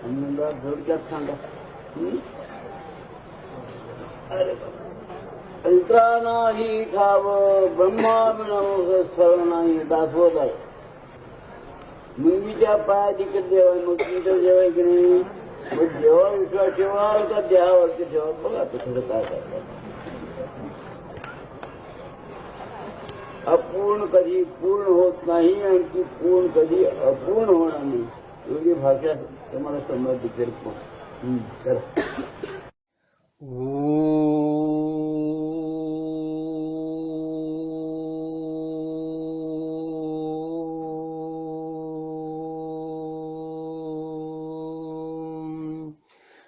अंदाज थोडक्यात सांगा. अंतरा नाही ठाव ब्रह्मा स्थळ नाही दाखवत आहे. मुंगीच्या पायाची देवाय मग तुमचं जेवाय की नाही. मग जेव्हा विश्वास ठेवाल का देहावरती ठेवा. बघा थोडं काय करतात. अपूर्ण कधी पूर्ण होत नाही आणि ती पूर्ण कधी अपूर्ण होणार नाही. एवढी भाषा तुम्हाला समजली तर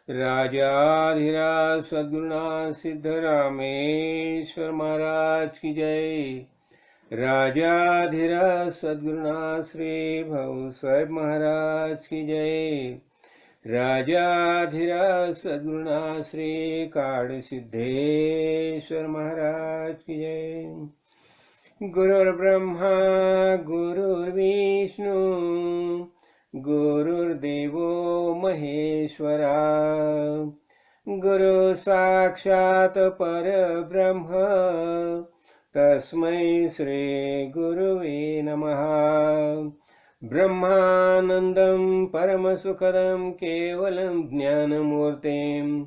राजाधिराज सद्गुरुनाथ सिद्धरामेश्वर महाराज की जय. राजाधिराज सद्गुरुनाथ श्री भाऊ साहेब महाराज की जय. राजाधिराज सद्गुरुनाथ श्री काळ सिद्धेश्वर महाराज की जय. गुरुर्ब्रह्मा गुरुर्विष्णू गुरुर्देवो महेश्वरा. गुरु साक्षात परब्रह्म तस्मै श्री गुरुवे नमः. ब्रह्मानंदं परमसुखदं केवलं ज्ञानमूर्तिं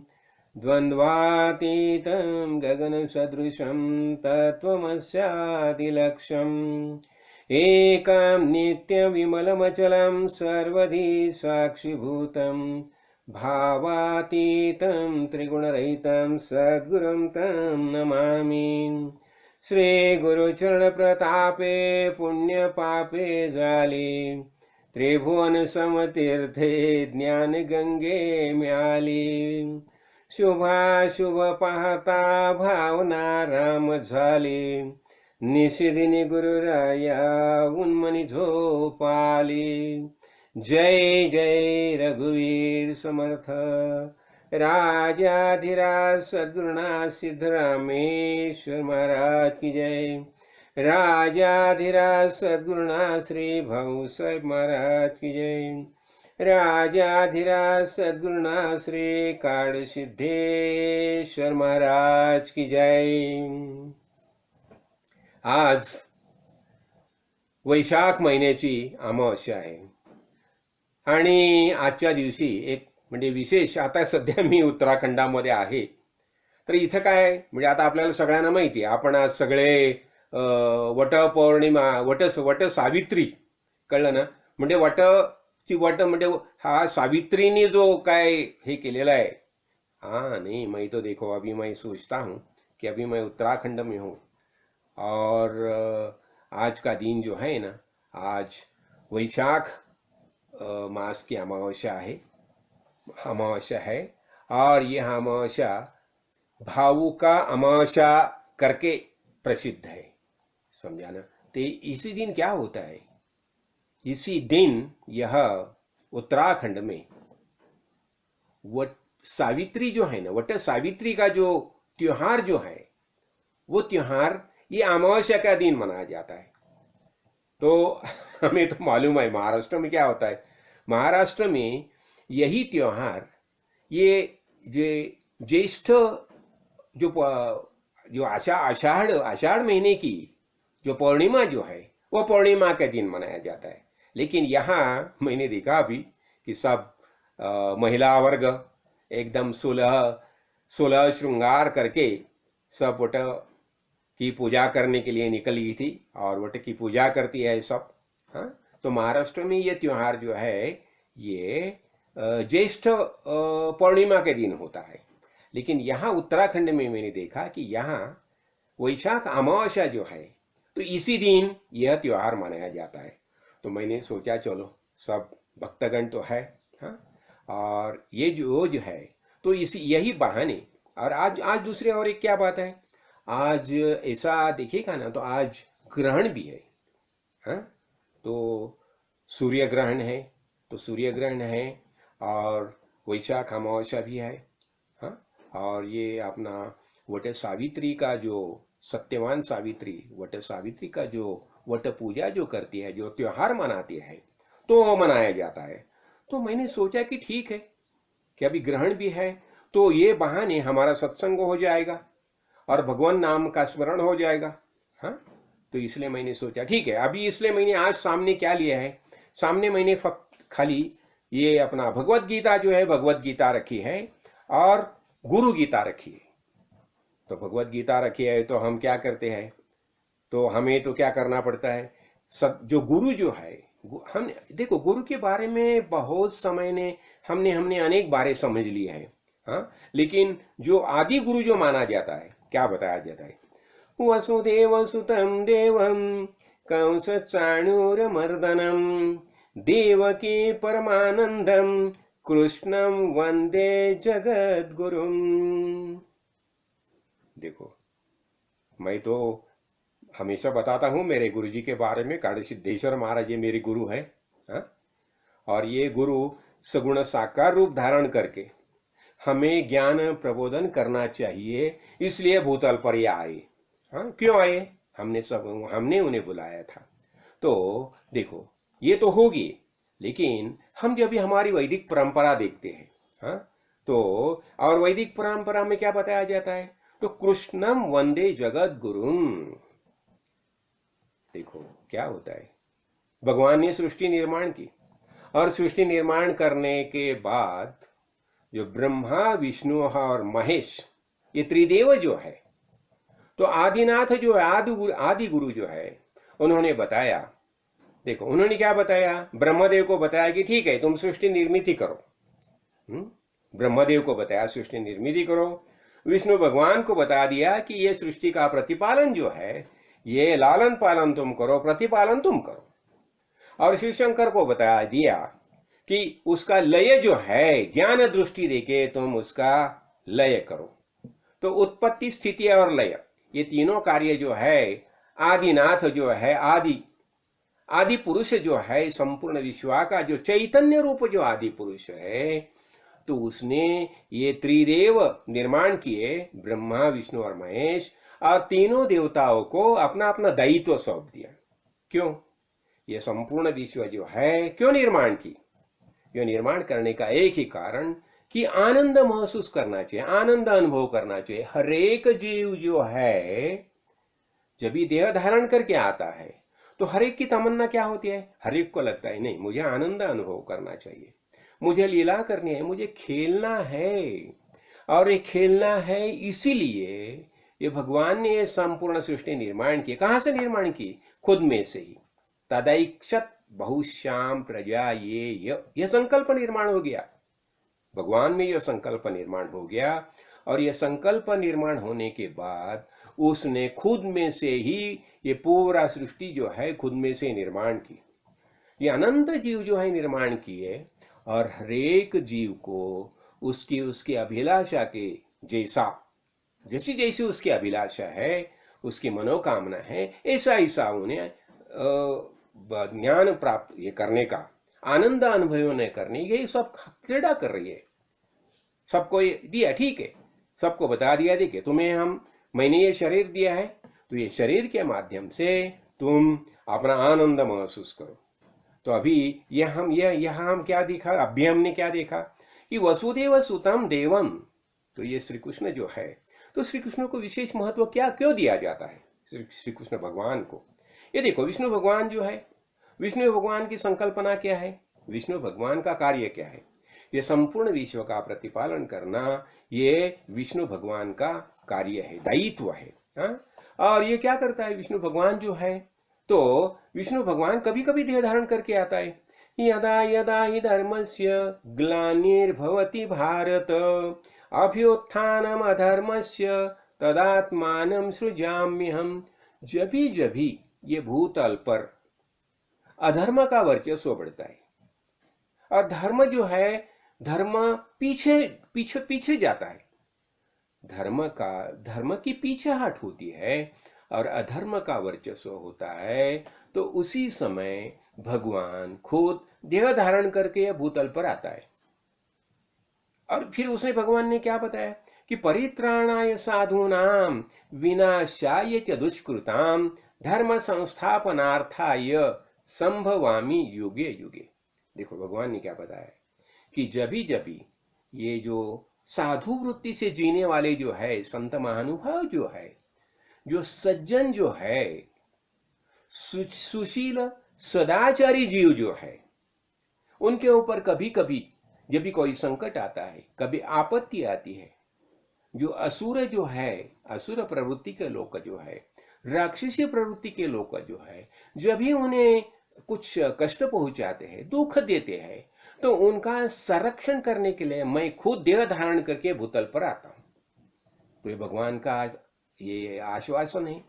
द्वन्द्वातीतं गगनसदृशं तत्त्वमस्यादिलक्ष्यम्. एकं नित्यविमलमचलं सर्वधी साक्षिभूतं भावातीतं त्रिगुणरहितं सद्गुरुं तं नमामि. श्रीगुरुचरणप्रतापे पुण्यपापे झाले त्रिभुवन समतीर्थे ज्ञानगंगे मिळाली. शुभाशुभ पाहता भावना राम झाली. निशिदिनी गुरुराया उन्मनी झोप आली. जय जय रघुवीर समर्थ. राजाधिराज सद्गुरुनाथ सिद्धरामेश्वर महाराज की जय. राजाधिराज सद्गुरुनाथ श्री भाऊ साहेब महाराज की जय. राजाधिराज सद्गुरुनाथ श्री काळ सिद्धेश्वर महाराज की जय. आज वैशाख महिन्याची अमावस्या आहे आणि आजच्या दिवशी एक म्हणजे विशेष. आता सध्या मी उत्तराखंडामध्ये आहे. तर इथं काय म्हणजे आता आपल्याला सगळ्यांना माहिती आहे, आपण आज सगळे वटपौर्णिमा वट सावित्री कळलं ना. म्हणजे वट म्हणजे हा सावित्रीने जो काय हे केलेला आहे. हाँ नहीं मैं तो देखो अभी मैं सोचता हूँ कि अभी मैं उत्तराखंड में हूँ और आज का दिन जो है ना, आज वैशाख मास की अमावस्या है और यह अमावस्या भावुका अमावस्या करके प्रसिद्ध है. समझा ना. तो इसी दिन क्या होता है, इसी दिन यह उत्तराखंड में वट सावित्री जो है ना, वट सावित्री का जो त्योहार जो है वो त्योहार ये अमावस्या का दिन मनाया जाता है. तो हमें तो मालूम है महाराष्ट्र में क्या होता है. महाराष्ट्र में यही त्योहार ये ज्येष्ठ जो आषाढ़ महीने की जो पूर्णिमा जो है वो पूर्णिमा के दिन मनाया जाता है. लेकिन यहाँ मैंने देखा अभी कि सब महिला वर्ग एकदम सोलह श्रृंगार करके सब वट की पूजा करने के लिए निकली थी और वट की पूजा करती है सब. हाँ, तो महाराष्ट्र में ये त्योहार जो है ये ज्येष्ठ पूर्णिमा के दिन होता है. लेकिन यहाँ उत्तराखंड में मैंने देखा कि यहाँ वैशाख अमावस्या जो है तो इसी दिन यह त्योहार मनाया जाता है. तो मैंने सोचा चलो सब भक्तगण तो है. हाँ, और ये जो है तो यही बहाने. और आज दूसरे और एक क्या बात है, आज ऐसा देखिएगा ना तो आज ग्रहण भी है. हाँ, तो सूर्य ग्रहण है और वैशाख अमावस्या भी है. हाँ, और ये अपना वट सावित्री का जो सत्यवान सावित्री वट सावित्री का जो वट पूजा जो करती है, जो त्योहार मनाती है तो वो मनाया जाता है. तो मैंने सोचा कि ठीक है कि अभी ग्रहण भी है, तो ये बहाने हमारा सत्संग हो जाएगा और भगवान नाम का स्मरण हो जाएगा। हाँ, तो इसलिए मैंने सोचा ठीक है। अभी इसलिए मैंने आज सामने क्या लिया है, सामने मैंने खाली ये अपना भगवत गीता जो है, भगवत गीता रखी है और गुरु गीता रखी है। तो भगवत गीता रखी है तो हम क्या करते हैं, तो हमें तो क्या करना पड़ता है, सब जो गुरु जो है, हम देखो गुरु के बारे में बहुत समय ने हमने हमने अनेक बारे समझ लिया है। हाँ, लेकिन जो आदि गुरु जो माना जाता है, क्या बताया जाता है, वसुदेव सुतम देवम कंस चाणूरमर्दनम देवकी परमानंदम कृष्णम वंदे जगद्गुरुम। देखो, मैं तो हमेशा बताता हूँ मेरे गुरु जी के बारे में, काड़ी सिद्धेश्वर महाराज ये मेरे गुरु है। हाँ? और ये गुरु सगुण साकार रूप धारण करके हमें ज्ञान प्रबोधन करना चाहिए, इसलिए भूतल पर ये आए। हाँ, क्यों आए, हमने उन्हें बुलाया था। तो देखो ये तो होगी, लेकिन हम जब भी हमारी वैदिक परंपरा देखते हैं, हाँ, तो और वैदिक परंपरा में क्या बताया जाता है, तो कृष्णम वंदे जगत गुरुम। देखो क्या होता है, भगवान ने सृष्टि निर्माण की और सृष्टि निर्माण करने के बाद जो ब्रह्मा विष्णु और महेश ये त्रिदेव जो है, तो आदिनाथ जो है, आदि गुरु जो है, उन्होंने बताया, देखो उन्होंने क्या बताया, ब्रह्मदेव को बताया कि ठीक है तुम सृष्टि निर्मित करो। ब्रह्मदेव को बताया सृष्टि निर्मित करो। विष्णु भगवान को बता दिया कि ये सृष्टि का प्रतिपालन जो है, ये लालन पालन तुम करो, प्रतिपालन तुम करो। और शिव शंकर को बता दिया कि उसका लय जो है, ज्ञान दृष्टि देके तुम उसका लय करो। तो उत्पत्ति स्थिति और लय ये तीनों कार्य जो है, आदिनाथ जो है, आदि पुरुष जो है, संपूर्ण विश्व का जो चैतन्य रूप जो आदि पुरुष है, तो उसने ये त्रिदेव निर्माण किए, ब्रह्मा विष्णु और महेश, और तीनों देवताओं को अपना अपना दायित्व सौंप दिया। क्यों, ये संपूर्ण विश्व जो है क्यों निर्माण की, ये निर्माण करने का एक ही कारण कि आनंद महसूस करना चाहिए, आनंद अनुभव करना चाहिए। हर एक जीव जो है जब भी देह धारण करके आता है, तो हर एक की तमन्ना क्या होती है, हर एक को लगता है नहीं मुझे आनंद अनुभव करना चाहिए, मुझे लीला करनी है, मुझे खेलना है। और ये खेलना है, इसीलिए ये भगवान ने ये संपूर्ण सृष्टि निर्माण की। कहां से निर्माण की, खुद में से ही। तदैक्षत बहुश्याम प्रजा ये संकल्प निर्माण हो गया, भगवान में यह संकल्प निर्माण हो गया। और यह संकल्प निर्माण होने के बाद उसने खुद में से ही ये पूरा सृष्टि जो है खुद में से निर्माण की। ये अनंत जीव जो है निर्माण किए, और हरेक जीव को उसकी अभिलाषा के जैसी जैसी उसकी अभिलाषा है, उसकी मनोकामना है, ऐसा उन्हें ज्ञान प्राप्त ये करने का, आनंद अनुभव ने करने, ये सब क्रीड़ा कर रही है। सबको ये दिया, ठीक है, सबको बता दिया, देखिए मैंने ये शरीर दिया है, तो ये शरीर के माध्यम से तुम अपना आनंद महसूस करो। तो अभी यहाँ हम क्या दिखा, अभी हमने क्या देखा कि वसुदेव सुतम देवम। तो ये श्री कृष्ण जो है, तो श्री कृष्ण को विशेष महत्व क्यों दिया जाता है, श्री कृष्ण भगवान को। ये देखो विष्णु भगवान जो है, विष्णु भगवान की संकल्पना क्या है, विष्णु भगवान का कार्य क्या है, ये संपूर्ण विश्व का प्रतिपालन करना, ये विष्णु भगवान का कार्य है, दायित्व है। हाँ? और ये क्या करता है विष्णु भगवान जो है, तो विष्णु भगवान कभी कभी देह धारण करके आता है। यदा यदा हि धर्मस्य ग्लानिर्भवति भारत अभ्युत्थानम अधर्मस्य तदात्मानं सृजाम्यहम्। जभी ये भूतल पर अधर्म का वर्चस्व बढ़ता है और धर्म जो है, धर्म पीछे जाता है, धर्म की पीछेहट होती है और अधर्म का वर्चस्व होता है, तो उसी समय भगवान खुद देह धारण करके भूतल पर आता है। और फिर उसने भगवान ने क्या बताया कि परित्राणाय साधूनाम विनाशाय च दुष्कृताम धर्म संस्थापनार्थाय संभवामि युगे युगे। देखो भगवान ने क्या बताया कि जभी ये जो साधु वृत्ति से जीने वाले जो है संत महानुभाव जो है, जो सज्जन जो है, सुशील सदाचारी जीव जो है, उनके ऊपर कभी कभी जब भी कोई संकट आता है, कभी आपत्ति आती है, जो असुर जो है, असुर प्रवृत्ति के लोग जो है, राक्षसी प्रवृत्ति के लोग जो है, जब भी उन्हें कुछ कष्ट पहुंचाते हैं, दुख देते हैं, तो उनका संरक्षण करने के लिए मैं खुद देह धारण करके भूतल पर आता हूं। तो ये भगवान का ये आश्वासन है।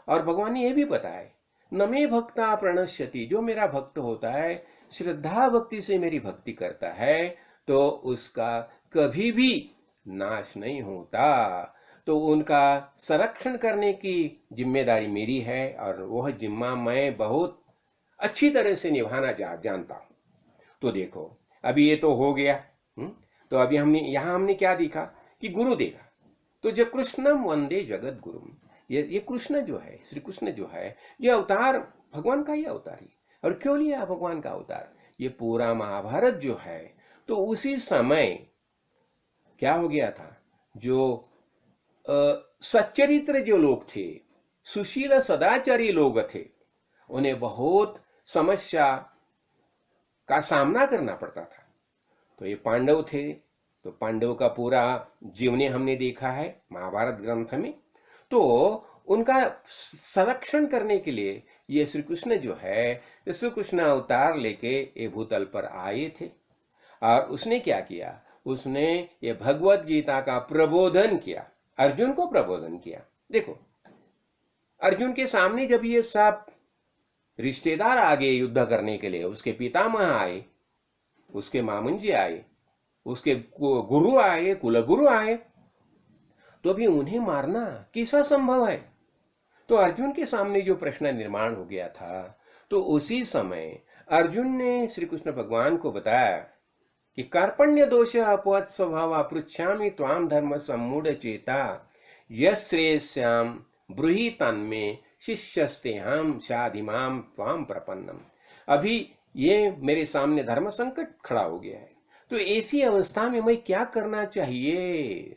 और भगवान ने यह भी बताया, न मे भक्ता प्रणश्यति, जो मेरा भक्त होता है, श्रद्धा भक्ति से मेरी भक्ति करता है, तो उसका कभी भी नाश नहीं होता। तो उनका संरक्षण करने की जिम्मेदारी मेरी है, और वह जिम्मा मैं बहुत अच्छी तरह से निभाना जानता हूं। तो देखो अभी ये तो हो गया। तो अभी हमने क्या देखा कि गुरु देखा। तो जब कृष्णम वंदे जगत गुरु, ये कृष्ण जो है, श्री कृष्ण जो है, ये अवतार भगवान का ही अवतार है। और क्यों लिया भगवान का अवतार? ये पूरा महाभारत जो है, तो उसी समय क्या हो गया था, जो सच्चरित्र जो लोग थे, सुशील सदाचारी लोग थे, उन्हें बहुत समस्या का सामना करना पड़ता था। तो ये पांडव थे, तो पांडव का पूरा जीवनी हमने देखा है महाभारत ग्रंथ में। तो उनका संरक्षण करने के लिए ये श्री कृष्ण जो है, श्री कृष्ण अवतार लेके ये भूतल पर आए थे। और उसने क्या किया? उसने ये भगवत गीता का प्रबोधन किया, अर्जुन को प्रबोधन किया। देखो अर्जुन के सामने जब ये सब रिश्तेदार आ गए युद्ध करने के लिए, उसके पितामह आए, उसके मामुंजी आए, उसके गुरु आए, कुलगुरु आए, तो भी उन्हें मारना कैसा संभव है? तो अर्जुन के सामने जो प्रश्न निर्माण हो गया था, तो उसी समय अर्जुन ने श्री कृष्ण भगवान को बताया कि कार्पण्य दोष अपवत स्वभाव पृच्छामि त्वाम धर्म सम्मूढ़ चेता यश्रेयस्याम ब्रूहि तन्मे शिष्यस्ते हम शाधिमाम त्वाम प्रपन्नम। अभी ये मेरे सामने धर्म संकट खड़ा हो गया है, तो ऐसी अवस्था में मैं क्या करना चाहिए?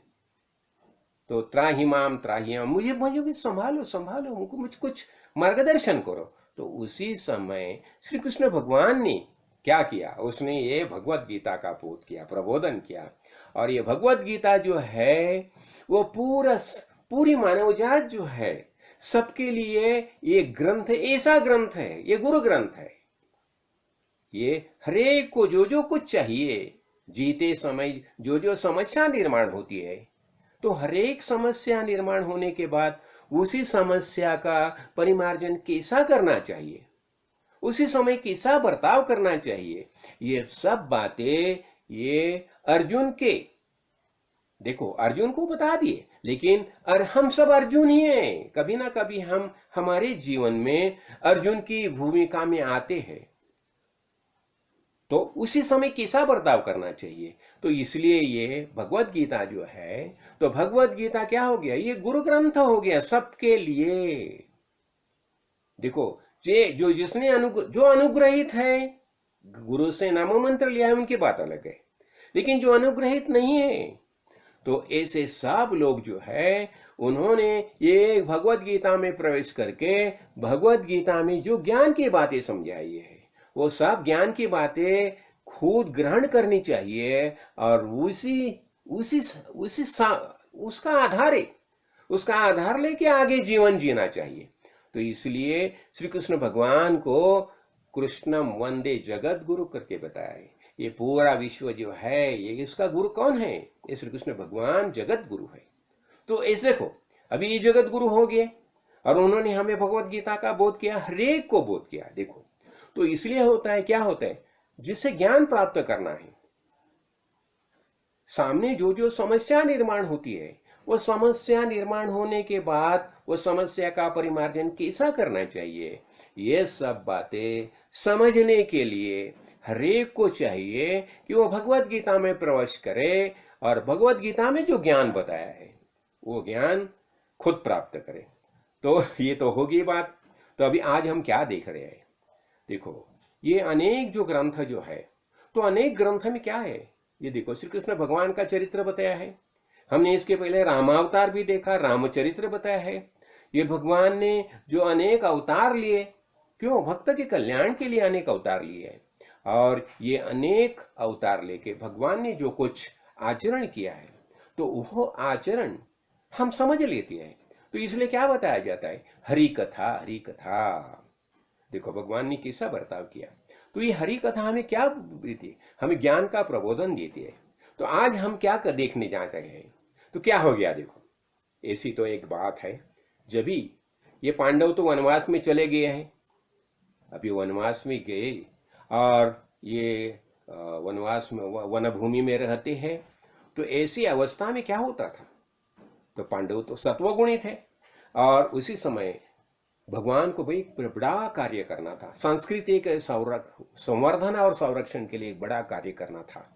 तो त्राहिमाम त्राहिमाम, मुझे भी संभालो, मुझे कुछ मार्गदर्शन करो। तो उसी समय श्री कृष्ण भगवान ने क्या किया? उसने ये भगवत गीता का बोध किया, प्रबोधन किया। और ये भगवत गीता जो है, वो पूरी मानव जात जो है, सबके लिए ये ग्रंथ ऐसा ग्रंथ है, ये गुरु ग्रंथ है। ये हरेक को जो कुछ चाहिए, जीते समय जो समस्या निर्माण होती है, तो हरेक समस्या निर्माण होने के बाद उसी समस्या का परिमार्जन कैसा करना चाहिए, उसी समय कैसा बर्ताव करना चाहिए, ये सब बातें ये अर्जुन के, देखो अर्जुन को बता दिए, लेकिन हम सब अर्जुन ही हैं। कभी ना कभी हम हमारे जीवन में अर्जुन की भूमिका में आते हैं, तो उसी समय कैसा बर्ताव करना चाहिए। तो इसलिए ये भगवत गीता जो है, तो भगवत गीता क्या हो गया? ये गुरु ग्रंथ हो गया सबके लिए। देखो जिसने जो अनुग्रहित है, गुरु से नामो मंत्र लिया है, उनकी बात अलग है। लेकिन जो अनुग्रहित नहीं है, तो ऐसे सब लोग जो है, उन्होंने ये भगवत गीता में प्रवेश करके भगवत गीता में जो ज्ञान की बातें समझाई है, वो सब ज्ञान की बातें खुद ग्रहण करनी चाहिए, और उसका आधार लेके आगे जीवन जीना चाहिए। तो इसलिए श्री कृष्ण भगवान को कृष्णम वंदे जगत गुरु करके बताया है। ये पूरा विश्व जो है, ये इसका गुरु कौन है? ये श्री कृष्ण भगवान जगत गुरु है। तो ऐसे देखो अभी ये जगत गुरु हो गए, और उन्होंने हमें भगवत गीता का बोध किया, हरेक को बोध किया। देखो तो इसलिए होता है, क्या होता है, जिससे ज्ञान प्राप्त करना है, सामने जो समस्या निर्माण होती है, वो समस्या निर्माण होने के बाद वो समस्या का परिमार्जन कैसा करना चाहिए, ये सब बातें समझने के लिए हरेक को चाहिए कि वो भगवत गीता में प्रवेश करे, और भगवत गीता में जो ज्ञान बताया है वो ज्ञान खुद प्राप्त करे। तो ये तो होगी बात। तो अभी आज हम क्या देख रहे हैं? देखो ये अनेक जो ग्रंथ जो है, तो अनेक ग्रंथ में क्या है, ये देखो श्री कृष्ण भगवान का चरित्र बताया है, हमने इसके पहले रामावतार भी देखा, रामचरित्र बताया है। ये भगवान ने जो अनेक अवतार लिए, क्यों, भक्त के कल्याण के लिए अनेक अवतार लिए हैं। और ये अनेक अवतार लेके भगवान ने जो कुछ आचरण किया है, तो वो आचरण हम समझ लेते हैं। तो इसलिए क्या बताया जाता है, हरि कथा, हरि कथा। देखो भगवान ने कैसा बर्ताव किया। तो ये हरि कथा हमें क्या देती है, हमें ज्ञान का प्रबोधन देती है। तो आज हम क्या देखने जा रहे हैं, तो क्या हो गया, देखो ऐसी तो एक बात है, जब भी ये पांडव तो वनवास में चले गए हैं, अभी वनवास में गए और ये वनवास में वनभूमि में रहते हैं, तो ऐसी अवस्था में क्या होता था, तो पांडव तो सत्वगुणी थे और उसी समय भगवान को भाई बड़ा कार्य करना था, संस्कृति के संवर्धन और संरक्षण के लिए एक बड़ा कार्य करना था।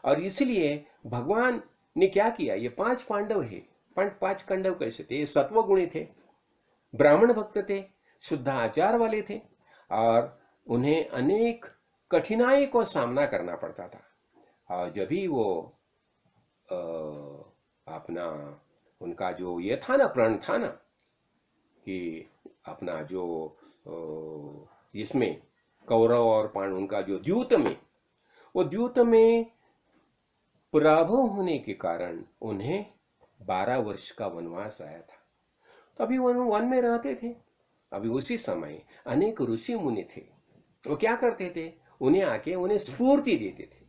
और इसलिए भगवान ने क्या किया, ये 5 पांडव है, 5 पांडव कैसे थे, ये सत्वगुणी थे, ब्राह्मण भक्त थे, शुद्ध आचार वाले थे और उन्हें अनेक कठिनाई को सामना करना पड़ता था। और जब भी वो अपना उनका जो ये था ना, प्रण था ना, कि अपना जो इसमें कौरव और पांडव उनका जो द्यूत में, वो द्यूत में पराभव होने के कारण उन्हें 12 वर्ष का वनवास आया था। तो अभी वन में रहते थे। अभी उसी समय अनेक ऋषि मुनि थे, वो क्या करते थे, उन्हें आके उन्हें स्फूर्ति देते थे,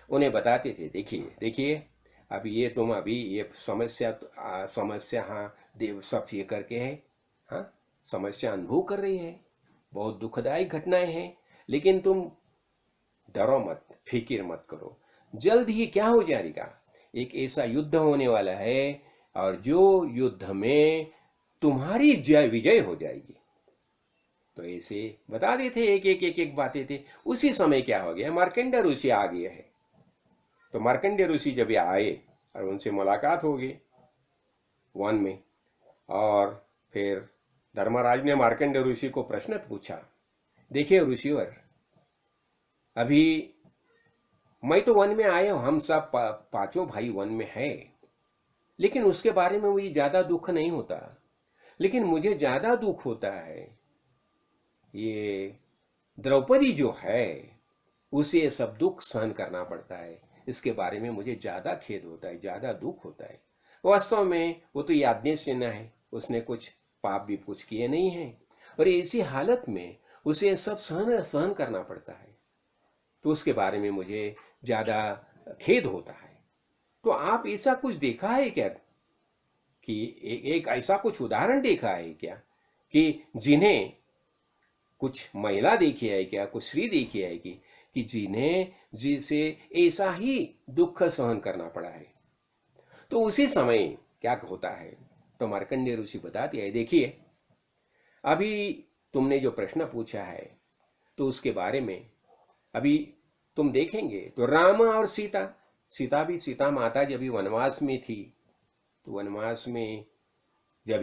उन्हें बताते थे, देखिए देखिए अभी ये तुम अभी ये समस्या हाँ देव सब ये करके है, हाँ समस्या अनुभव कर रही है, बहुत दुखदायी घटनाएं हैं, लेकिन तुम डरो मत, फिक्र मत करो, जल्द ही क्या हो जाएगा, एक ऐसा युद्ध होने वाला है और जो युद्ध में तुम्हारी विजय हो जाएगी। तो ऐसे बता देते एक बातें थे। उसी समय क्या हो गया, मार्कंडेय ऋषि आ गए हैं। तो मार्कंडेय ऋषि जब आए और उनसे मुलाकात हो गई वन में, और फिर धर्मराज ने मार्कंडेय ऋषि को प्रश्न पूछा, देखिए ऋषिवर, अभी मैं तो वन में आया हूं, हम सब 5 भाई वन में है, लेकिन उसके बारे में मुझे ज्यादा दुख नहीं होता, लेकिन मुझे ज्यादा दुख होता है ये द्रौपदी जो है, उसे सब दुख सहन करना पड़ता है, इसके बारे में मुझे ज्यादा खेद होता है, ज्यादा दुख होता है। वास्तव में वो तो याज्ञसेन है, उसने कुछ पाप भी कुछ किए नहीं है, और ऐसी हालत में उसे सब सहन करना पड़ता है, तो उसके बारे में मुझे ज्यादा खेद होता है। तो आप ऐसा कुछ देखा है क्या, कि एक ऐसा कुछ उदाहरण देखा है क्या, कि जिन्हें कुछ महिला देखी है क्या, कुछ स्त्री देखी है कि जिन्हें जिसे ऐसा ही दुख सहन करना पड़ा है। तो उसी समय क्या होता है, तो मार्कंडेय ऋषि बताते हैं, देखिए अभी तुमने जो प्रश्न पूछा है, तो उसके बारे में अभी तुम देखेंगे तो राम और सीता माता जब वनवास में थी, तो वनवास में जब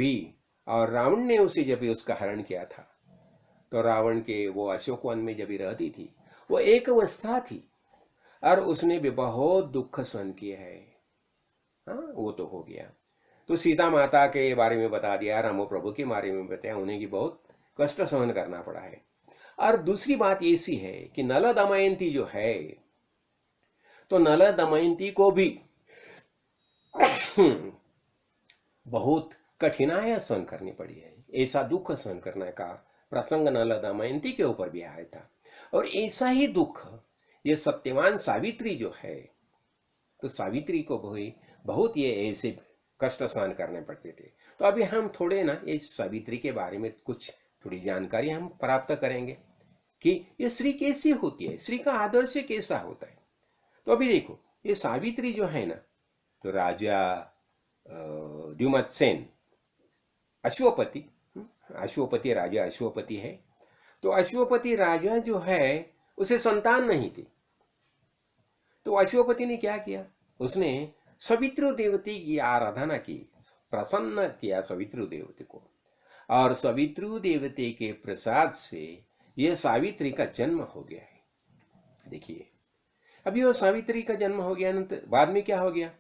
और रावण ने उसे जब उसका हरण किया था, तो रावण के वो अशोक वन में जब रहती थी, वो एक अवस्था थी और उसने भी बहुत दुख सहन किया है। हाँ वो तो हो गया। तो सीता माता के बारे में बता दिया, रामो प्रभु के बारे में बताया, उन्हें की बहुत कष्ट सहन करना पड़ा है। और दूसरी बात ऐसी है कि नल दमयंती जो है, तो नल दमयंती को भी बहुत कठिनाइयां सहन करनी पड़ी है, ऐसा दुख सहन करने का प्रसंग नल दमयंती के ऊपर भी आया था। और ऐसा ही दुख ये सत्यवान सावित्री जो है, तो सावित्री को भी बहुत ये ऐसे कष्ट सहन करने पड़ते थे। तो अभी हम थोड़े ना ये सावित्री के बारे में कुछ थोड़ी जानकारी हम प्राप्त करेंगे कि ये स्त्री कैसी होती है, स्त्री का आदर्श कैसा होता है। तो अभी देखो ये सावित्री जो है ना, तो राजा द्युमत्सेन अश्वपति राजा अश्वपति है। तो अश्वपति राजा जो है उसे संतान नहीं थी, तो अश्वपति ने क्या किया, उसने सवितृ देवती की आराधना की, प्रसन्न किया सवितृ देवती को, और सवितृ देवती के प्रसाद से यह सावित्री का जन्म हो गया है। देखिए अभी वो सावित्री का जन्म हो गया, तो बाद में क्या हो गया?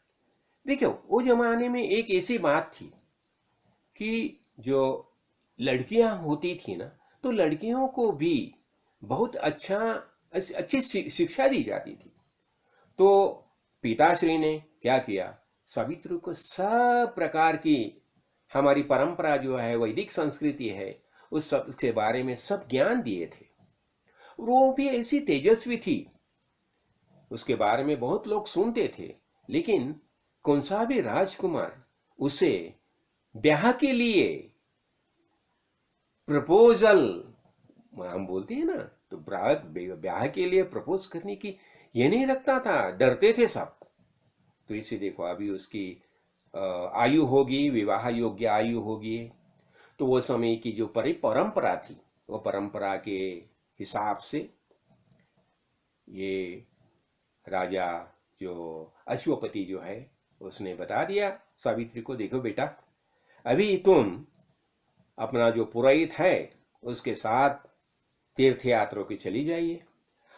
देखो, वो जमाने में एक ऐसी बात थी कि जो लड़कियां होती थी ना, तो लड़कियों को भी बहुत अच्छी शिक्षा दी जाती थी। तो पिताश्री ने क्या किया, सावित्री को सब प्रकार की हमारी परंपरा जो है, वैदिक संस्कृति है, उस सब के बारे में सब ज्ञान दिए थे। वो भी ऐसी तेजस्वी थी, उसके बारे में बहुत लोग सुनते थे, लेकिन कौन सा भी राजकुमार उसे ब्याह के लिए प्रपोजल, हम बोलते हैं ना, तो ब्याह के लिए प्रपोज करने की ये नहीं रखता था, डरते थे सब। तो इसे देखो, अभी उसकी आयु होगी, विवाह योग्य आयु होगी, तो वो समय की जो परंपरा थी, वो परंपरा के हिसाब से ये राजा जो अश्वपति जो है, उसने बता दिया सावित्री को, देखो बेटा, अभी तुम अपना जो पुरोहित है उसके साथ तीर्थ यात्रा की चली जाइए,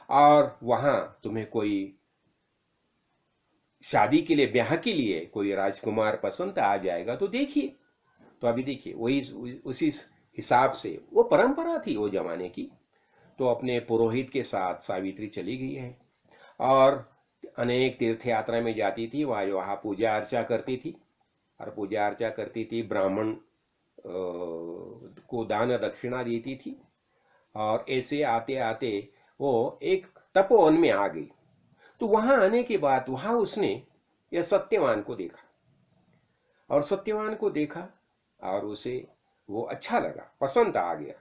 और वहां तुम्हें कोई शादी के लिए, ब्याह के लिए कोई राजकुमार पसंद आ जाएगा तो देखिए। तो अभी देखिए, वही उसी हिसाब से, वो परंपरा थी वो जमाने की, तो अपने पुरोहित के साथ सावित्री चली गई है और अनेक तीर्थ यात्रा में जाती थी, वहाँ पूजा अर्चा करती थी, और पूजा अर्चा करती थी, ब्राह्मण को दान दक्षिणा देती थी, और ऐसे आते आते वो एक तपोवन में आ गई। तो वहां आने के बाद वहां उसने यह सत्यवान को देखा, और सत्यवान को देखा और उसे वो अच्छा लगा, पसंद आ गया।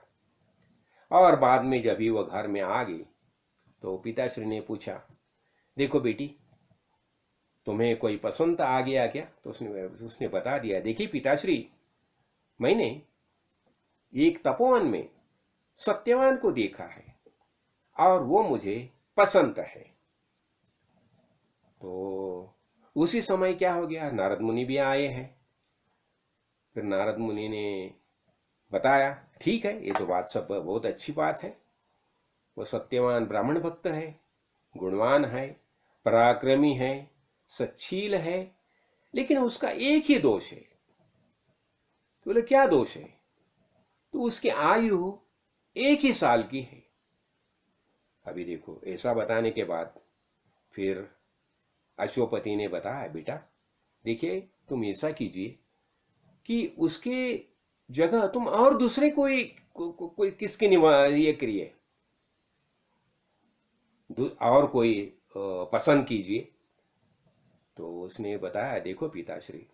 और बाद में जब ही वो घर में आ गई तो पिताश्री ने पूछा, देखो बेटी, तुम्हें कोई पसंद आ गया क्या? तो उसने बता दिया, देखिए पिताश्री, मैंने एक तपोवन में सत्यवान को देखा है और वो मुझे पसंद है। तो उसी समय क्या हो गया, नारद मुनि भी आए हैं। फिर नारद मुनि ने बताया, ठीक है, ये तो बात सब बहुत अच्छी बात है, वो सत्यवान ब्राह्मण भक्त है, गुणवान है, पराक्रमी है, सच्शील है, लेकिन उसका एक ही दोष है। तो बोले, क्या दोष है? तो उसकी आयु 1 ही साल की है। अभी देखो, ऐसा बताने के बाद फिर अश्वपति ने बताया, बेटा देखिए, तुम ऐसा कीजिए कि उसके जगह तुम और दूसरे कोई किसके ये करिए, और कोई पसंद कीजिए। तो उसने बताया, देखो पिताश्री,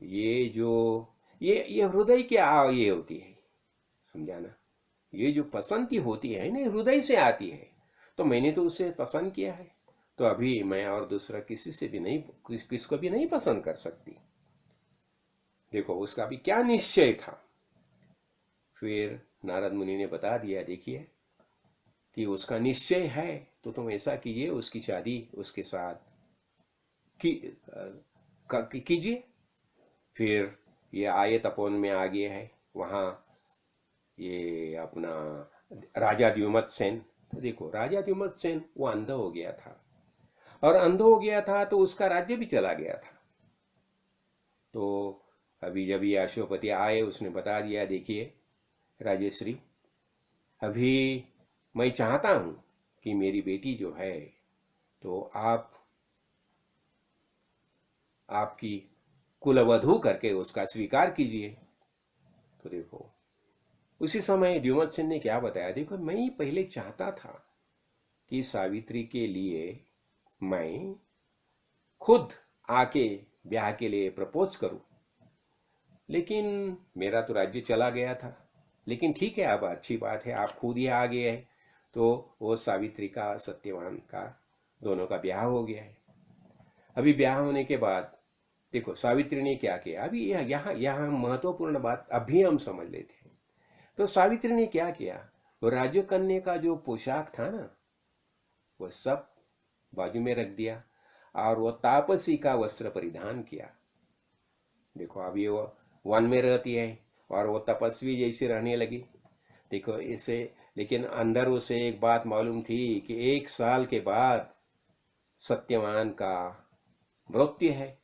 ये जो ये हृदय की ये होती है, समझाना, ये जो पसंद होती है ना, हृदय से आती है। तो मैंने तो उसे पसंद किया है, तो अभी मैं और दूसरा किसी से भी नहीं, किसको भी नहीं पसंद कर सकती। देखो उसका भी क्या निश्चय था। फिर नारद मुनि ने बता दिया, देखिए कि उसका निश्चय है, तो तुम ऐसा कीजिए, उसकी शादी उसके साथ कीजिए। फिर ये आए, तपोवन में आ गए हैं, वहाँ ये अपना राजा द्युमत्सेन, तो देखो राजा द्युमत्सेन वो अंधा हो गया था, और अंधा हो गया था तो उसका राज्य भी चला गया था। तो अभी जब ये अश्वपति आए, उसने बता दिया, देखिए राजेश्री, अभी मैं चाहता हूं कि मेरी बेटी जो है, तो आपकी कुलवधू करके उसका स्वीकार कीजिए। तो देखो उसी समय द्युमत्सेन ने क्या बताया, देखो मैं पहले चाहता था कि सावित्री के लिए मैं खुद आके ब्याह के लिए प्रपोज करूं, लेकिन मेरा तो राज्य चला गया था। लेकिन ठीक है, अब अच्छी बात है, आप खुद ही आ गए हैं, तो वो सावित्री का, सत्यवान का, दोनों का ब्याह हो गया है। अभी ब्याह होने के बाद देखो सावित्री ने क्या किया, अभी यहाँ महत्वपूर्ण बात अभी हम समझ लेते हैं। तो सावित्री ने क्या किया, वो राजकन्या का जो पोशाक था ना, वो सब बाजू में रख दिया, और वो तापसी का वस्त्र परिधान किया। देखो अभी वो वन में रहती है और वो तपस्वी जैसे रहने लगी। देखो इसे लेकिन अंदर उसे एक बात मालूम थी कि 1 साल के बाद सत्यवान का मृत्यु है।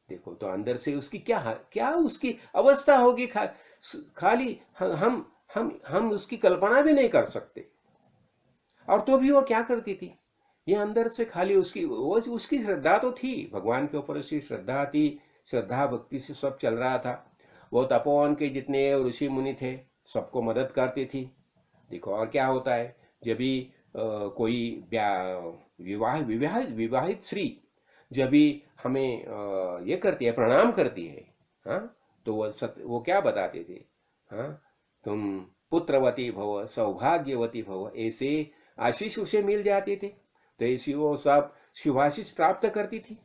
देखो तो अंदर से उसकी क्या क्या उसकी अवस्था होगी, खाली हम उसकी कल्पना भी नहीं कर सकते। और तो भी वो क्या करती थी, ये अंदर से खाली उसकी श्रद्धा तो थी, भगवान के ऊपर उसकी श्रद्धा थी, श्रद्धा भक्ति से सब चल रहा था। वो तपोवन के जितने ऋषि मुनि थे सबको मदद करती थी। देखो और क्या होता है, जब भी कोई विवाहित स्त्री जब भी हमें ये करती है, प्रणाम करती है, हाँ, तो वो क्या बताते थे, हाँ, तुम पुत्रवती भव, सौभाग्यवती भव, ऐसे आशीष उसे मिल जाते थे। तो ऐसी वो सब शुभाशीष प्राप्त करती थी।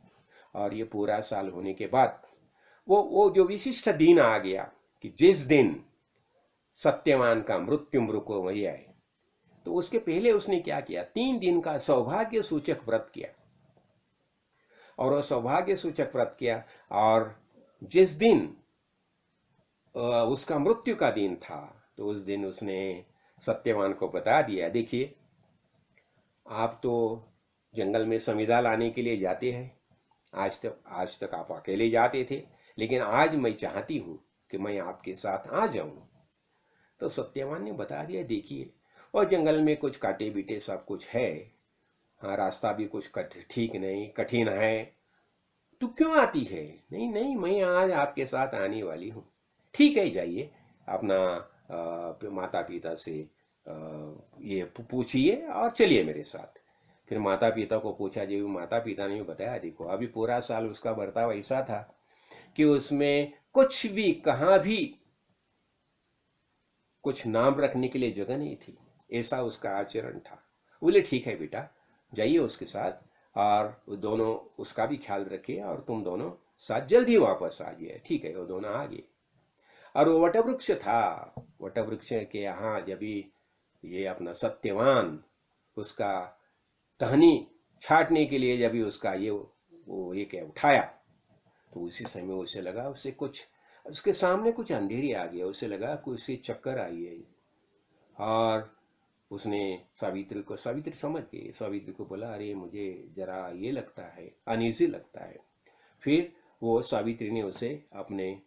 और ये पूरा साल होने के बाद वो जो विशिष्ट दिन आ गया कि जिस दिन सत्यवान का मृत्यु को वही आए, तो उसके पहले उसने क्या किया, 3 दिन का सौभाग्य सूचक व्रत किया। और वो सौभाग्य सूचक व्रत किया, और जिस दिन उसका मृत्यु का दिन था, तो उस दिन उसने सत्यवान को बता दिया, देखिए आप तो जंगल में समिधा लाने के लिए जाते हैं, आज तक आप अकेले जाते थे, लेकिन आज मैं चाहती हूँ कि मैं आपके साथ आ जाऊं। तो सत्यवान ने बता दिया, देखिए और जंगल में कुछ कांटे बीटे सब कुछ है, हाँ, रास्ता भी कुछ ठीक नहीं, कठिन है, तू क्यों आती है? नहीं नहीं, मैं आज आपके साथ आने वाली हूँ। ठीक है, जाइए अपना माता पिता से ये पूछिए और चलिए मेरे साथ। फिर माता पिता को पूछा, जब माता पिता ने बताया, देखो अभी पूरा साल उसका बर्ताव ऐसा था कि उसमें कुछ भी कहाँ भी कुछ नाम रखने के लिए जगह नहीं थी, ऐसा उसका आचरण था। बोले ठीक है बेटा, जाइए उसके साथ, और दोनों उसका भी ख्याल रखिए, और तुम दोनों साथ जल्दी वापस आ जाइए। ठीक है, वो दोनों आ गए। और वो वटवृक्ष था, वटवृक्ष के यहाँ जब ये अपना सत्यवान उसका टहनी छाटने के लिए जब उसका वो क्या उठाया, तो उसी समय उसे लगा उससे कुछ, उसके सामने कुछ अंधेरी आ गया, उसे लगा कि उसे चक्कर आई है। और उसने सावित्री समझ गई, सावित्री को बोला, अरे मुझे जरा ये लगता है, अनईजी लगता है। फिर वो सावित्री ने उसे अपने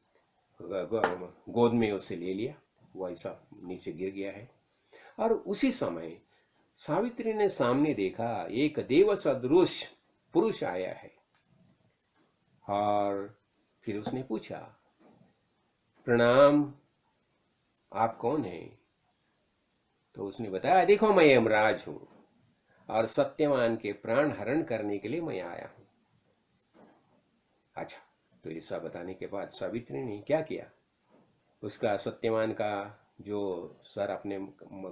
गोद में उसे ले लिया, वो ऐसा नीचे गिर गया है। और उसी समय सावित्री ने सामने देखा एक देव सदृश पुरुष आया है। और फिर उसने पूछा, प्रणाम, आप कौन हैं? तो उसने बताया, देखो मैं यमराज हूं और सत्यवान के प्राण हरण करने के लिए मैं आया हूं। अच्छा, तो ऐसा बताने के बाद सावित्री ने क्या किया, उसका सत्यवान का जो सर अपने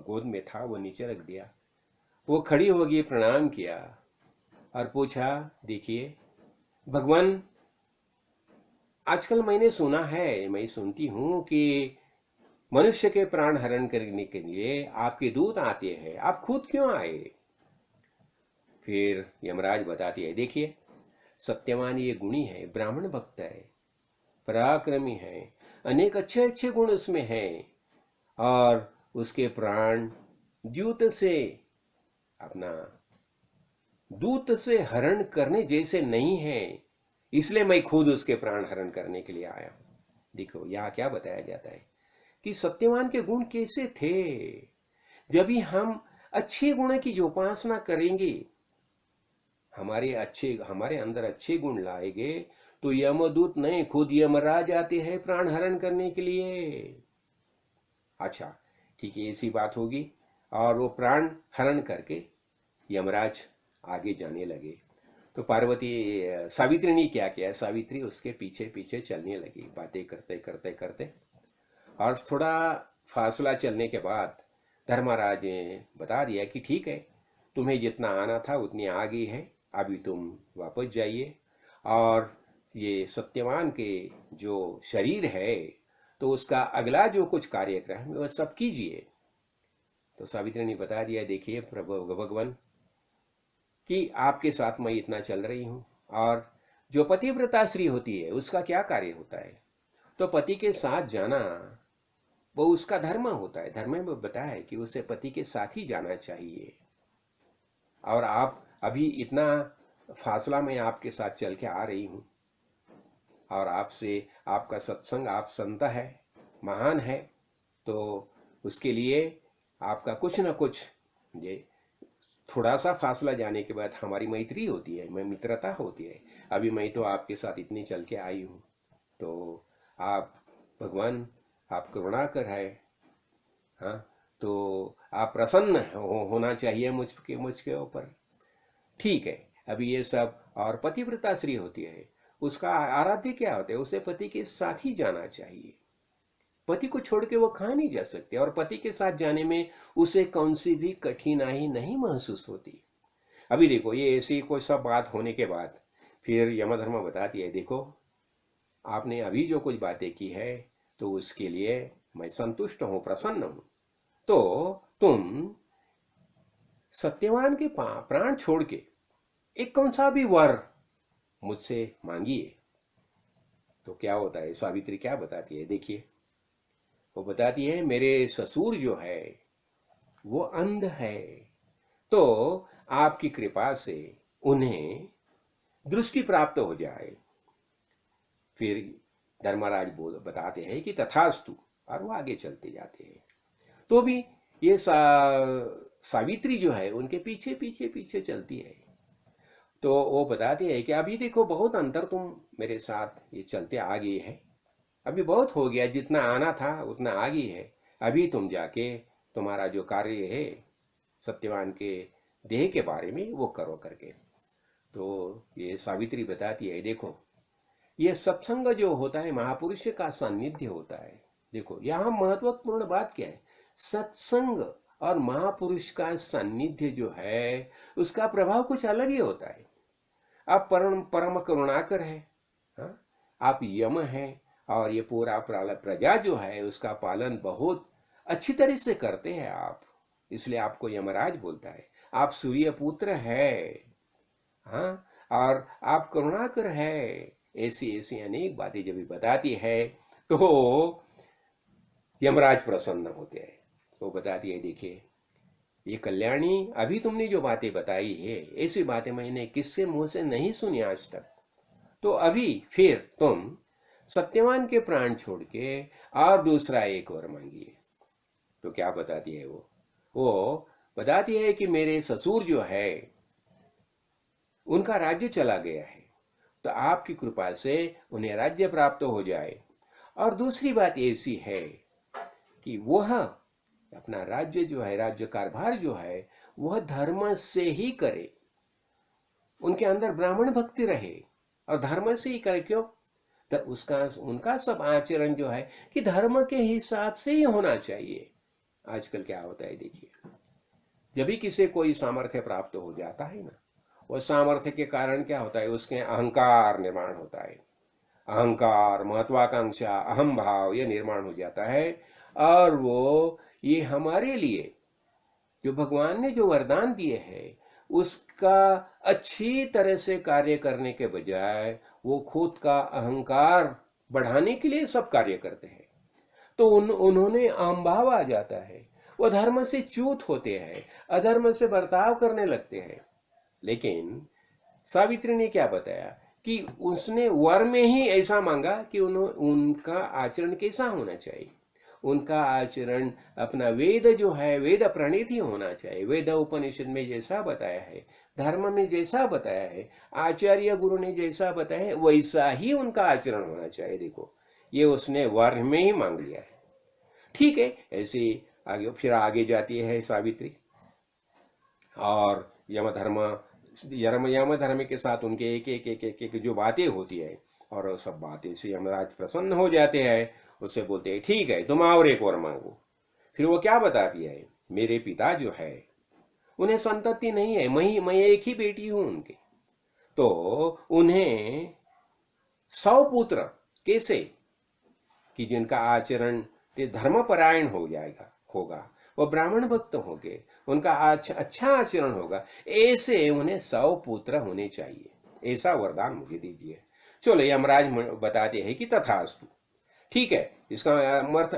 गोद में था वो नीचे रख दिया, वो खड़ी हो गई, प्रणाम किया और पूछा, देखिए भगवान, आजकल मैंने सुना है, मैं सुनती हूं कि मनुष्य के प्राण हरण करने के लिए आपके दूत आते हैं, आप खुद क्यों आए? फिर यमराज बताती है, देखिए सत्यवान ये गुणी है, ब्राह्मण भक्त है, पराक्रमी है, अनेक अच्छे अच्छे गुण उसमें हैं, और उसके प्राण दूत से हरण करने जैसे नहीं है, इसलिए मैं खुद उसके प्राण हरण करने के लिए आया। देखो यहाँ क्या बताया जाता है कि सत्यवान के गुण कैसे थे। जब भी हम अच्छे गुण की जो उपासना करेंगे, हमारे अंदर अच्छे गुण लाएंगे, तो यमदूत नहीं, खुद यमराज आते हैं प्राण हरण करने के लिए। अच्छा ठीक है, ऐसी बात होगी। और वो प्राण हरण करके यमराज आगे जाने लगे। तो सावित्री ने क्या किया, सावित्री उसके पीछे पीछे चलने लगी, बातें करते करते करते। और थोड़ा फासला चलने के बाद धर्मराज ने बता दिया कि ठीक है, तुम्हें जितना आना था उतनी आ गई है, अभी तुम वापस जाइए, और ये सत्यवान के जो शरीर है तो उसका अगला जो कुछ कार्यक्रम है वह सब कीजिए। तो सावित्री ने बता दिया, देखिए प्रभु भगवान कि आपके साथ मैं इतना चल रही हूँ, और जो पतिव्रता स्त्री होती है उसका क्या कार्य होता है, तो पति के साथ जाना वो उसका धर्म होता है। धर्म में बताया है कि उसे पति के साथ ही जाना चाहिए। और आप अभी इतना फासला में आपके साथ चल के आ रही हूँ, और आपसे आपका सत्संग आप संत है, महान है, तो उसके लिए आपका कुछ ना कुछ, ये थोड़ा सा फासला जाने के बाद हमारी मैत्री होती है, मित्रता होती है। अभी मैं तो आपके साथ इतनी चल के आई हूँ, तो आप भगवान, आप करुणा कर है, हाँ, तो आप प्रसन्न होना चाहिए मुझके ऊपर। ठीक है, अभी ये सब, और पतिव्रता श्री होती है, उसका आराध्य क्या होता है, उसे पति के साथ ही जाना चाहिए। पति को छोड़ के वो कहाँ नहीं जा सकते, और पति के साथ जाने में उसे कौन सी भी कठिनाई नहीं महसूस होती। अभी देखो, ये ऐसी कोई सब बात होने के बाद फिर यमधर्म बताती है, देखो आपने अभी जो कुछ बातें की है, तो उसके लिए मैं संतुष्ट हूँ, प्रसन्न हूँ। तो तुम सत्यवान के प्राण छोड़ के एक कौन सा भी वर मुझसे मांगिए। तो क्या होता है, सावित्री क्या बताती है, देखिए, वो बताती है, मेरे ससुर जो है वो अंध है, तो आपकी कृपा से उन्हें दृष्टि प्राप्त हो जाए। फिर धर्मराज बताते हैं कि तथास्तु, और वो आगे चलते जाते हैं। तो भी ये सावित्री जो है उनके पीछे पीछे पीछे चलती है। तो वो बताते हैं कि अभी देखो, बहुत अंतर तुम मेरे साथ ये चलते आ गई है, अभी बहुत हो गया, जितना आना था उतना आ गई है, अभी तुम जाके तुम्हारा जो कार्य है सत्यवान के देह के बारे में वो करो करके। तो ये सावित्री बताती है, देखो ये सत्संग जो होता है महापुरुष का सान्निध्य होता है। देखो यहाँ महत्वपूर्ण बात क्या है, सत्संग और महापुरुष का सान्निध्य जो है उसका प्रभाव कुछ अलग ही होता है। आप परम करुणाकर है, हाँ? आप यम है, और ये पूरा प्रजा जो है उसका पालन बहुत अच्छी तरह से करते हैं आप, इसलिए आपको यमराज बोलता है। आप सूर्य पुत्र है, हाँ, और आप करुणाकर है। ऐसी ऐसी अनेक बातें जब बताती है तो यमराज प्रसन्न होते हैं। वो बताती है, देखिए ये कल्याणी, अभी तुमने जो बातें बताई है ऐसी बातें मैंने किसके मुंह से नहीं सुनी आज तक। तो अभी फिर तुम सत्यवान के प्राण छोड़ के और दूसरा एक और मांगिए। तो क्या बताती है वो बताती है कि मेरे ससुर जो है उनका राज्य चला गया है, तो आपकी कृपा से उन्हें राज्य प्राप्त हो जाए। और दूसरी बात ऐसी है कि वह अपना राज्य जो है, राज्य कारभार जो है, वह धर्म से ही करे, उनके अंदर ब्राह्मण भक्ति रहे और धर्म से ही करे। क्यों? तो उनका सब आचरण जो है कि धर्म के हिसाब से ही होना चाहिए। आजकल क्या होता है, देखिए, जब भी किसी कोई सामर्थ्य प्राप्त हो जाता है ना, वह सामर्थ्य के कारण क्या होता है, उसके अहंकार निर्माण होता है। अहंकार, महत्वाकांक्षा, अहम भाव ये निर्माण हो जाता है, और वो ये हमारे लिए जो भगवान ने जो वरदान दिए हैं उसका अच्छी तरह से कार्य करने के बजाय वो खुद का अहंकार बढ़ाने के लिए सब कार्य करते हैं। तो उन्होंने अहम भाव आ जाता है, वो धर्म से च्युत होते हैं, अधर्म से बर्ताव करने लगते हैं। लेकिन सावित्री ने क्या बताया कि उसने वर में ही ऐसा मांगा कि उनका आचरण कैसा होना चाहिए। उनका आचरण अपना वेद जो है, वेद प्रणीत ही होना चाहिए। वेद उपनिषद में जैसा बताया है, धर्म में जैसा बताया है, आचार्य गुरु ने जैसा बताया है, वैसा ही उनका आचरण होना चाहिए। देखो, ये उसने वर में ही मांग लिया है। ठीक है, ऐसे आगे फिर आगे जाती है सावित्री, और यम धर्म के साथ उनके एक एक एक एक, एक जो बातें होती है, और सब बातें से यमराज प्रसन्न हो जाते हैं। उससे बोलते हैं, ठीक है, तुम और एक और मांगो। फिर वो क्या बताती है, मेरे पिता जो है उन्हें संतति नहीं है, मैं एक ही बेटी हूं उनके, तो उन्हें 100 पुत्र कैसे, कि जिनका आचरण धर्मपरायण होगा, वो ब्राह्मण भक्त होंगे, उनका अच्छा आचरण होगा, ऐसे उन्हें 100 पुत्र होने चाहिए, ऐसा वरदान मुझे दीजिए। चलो, यमराज बताते हैं कि तथास्तु। ठीक है, इसका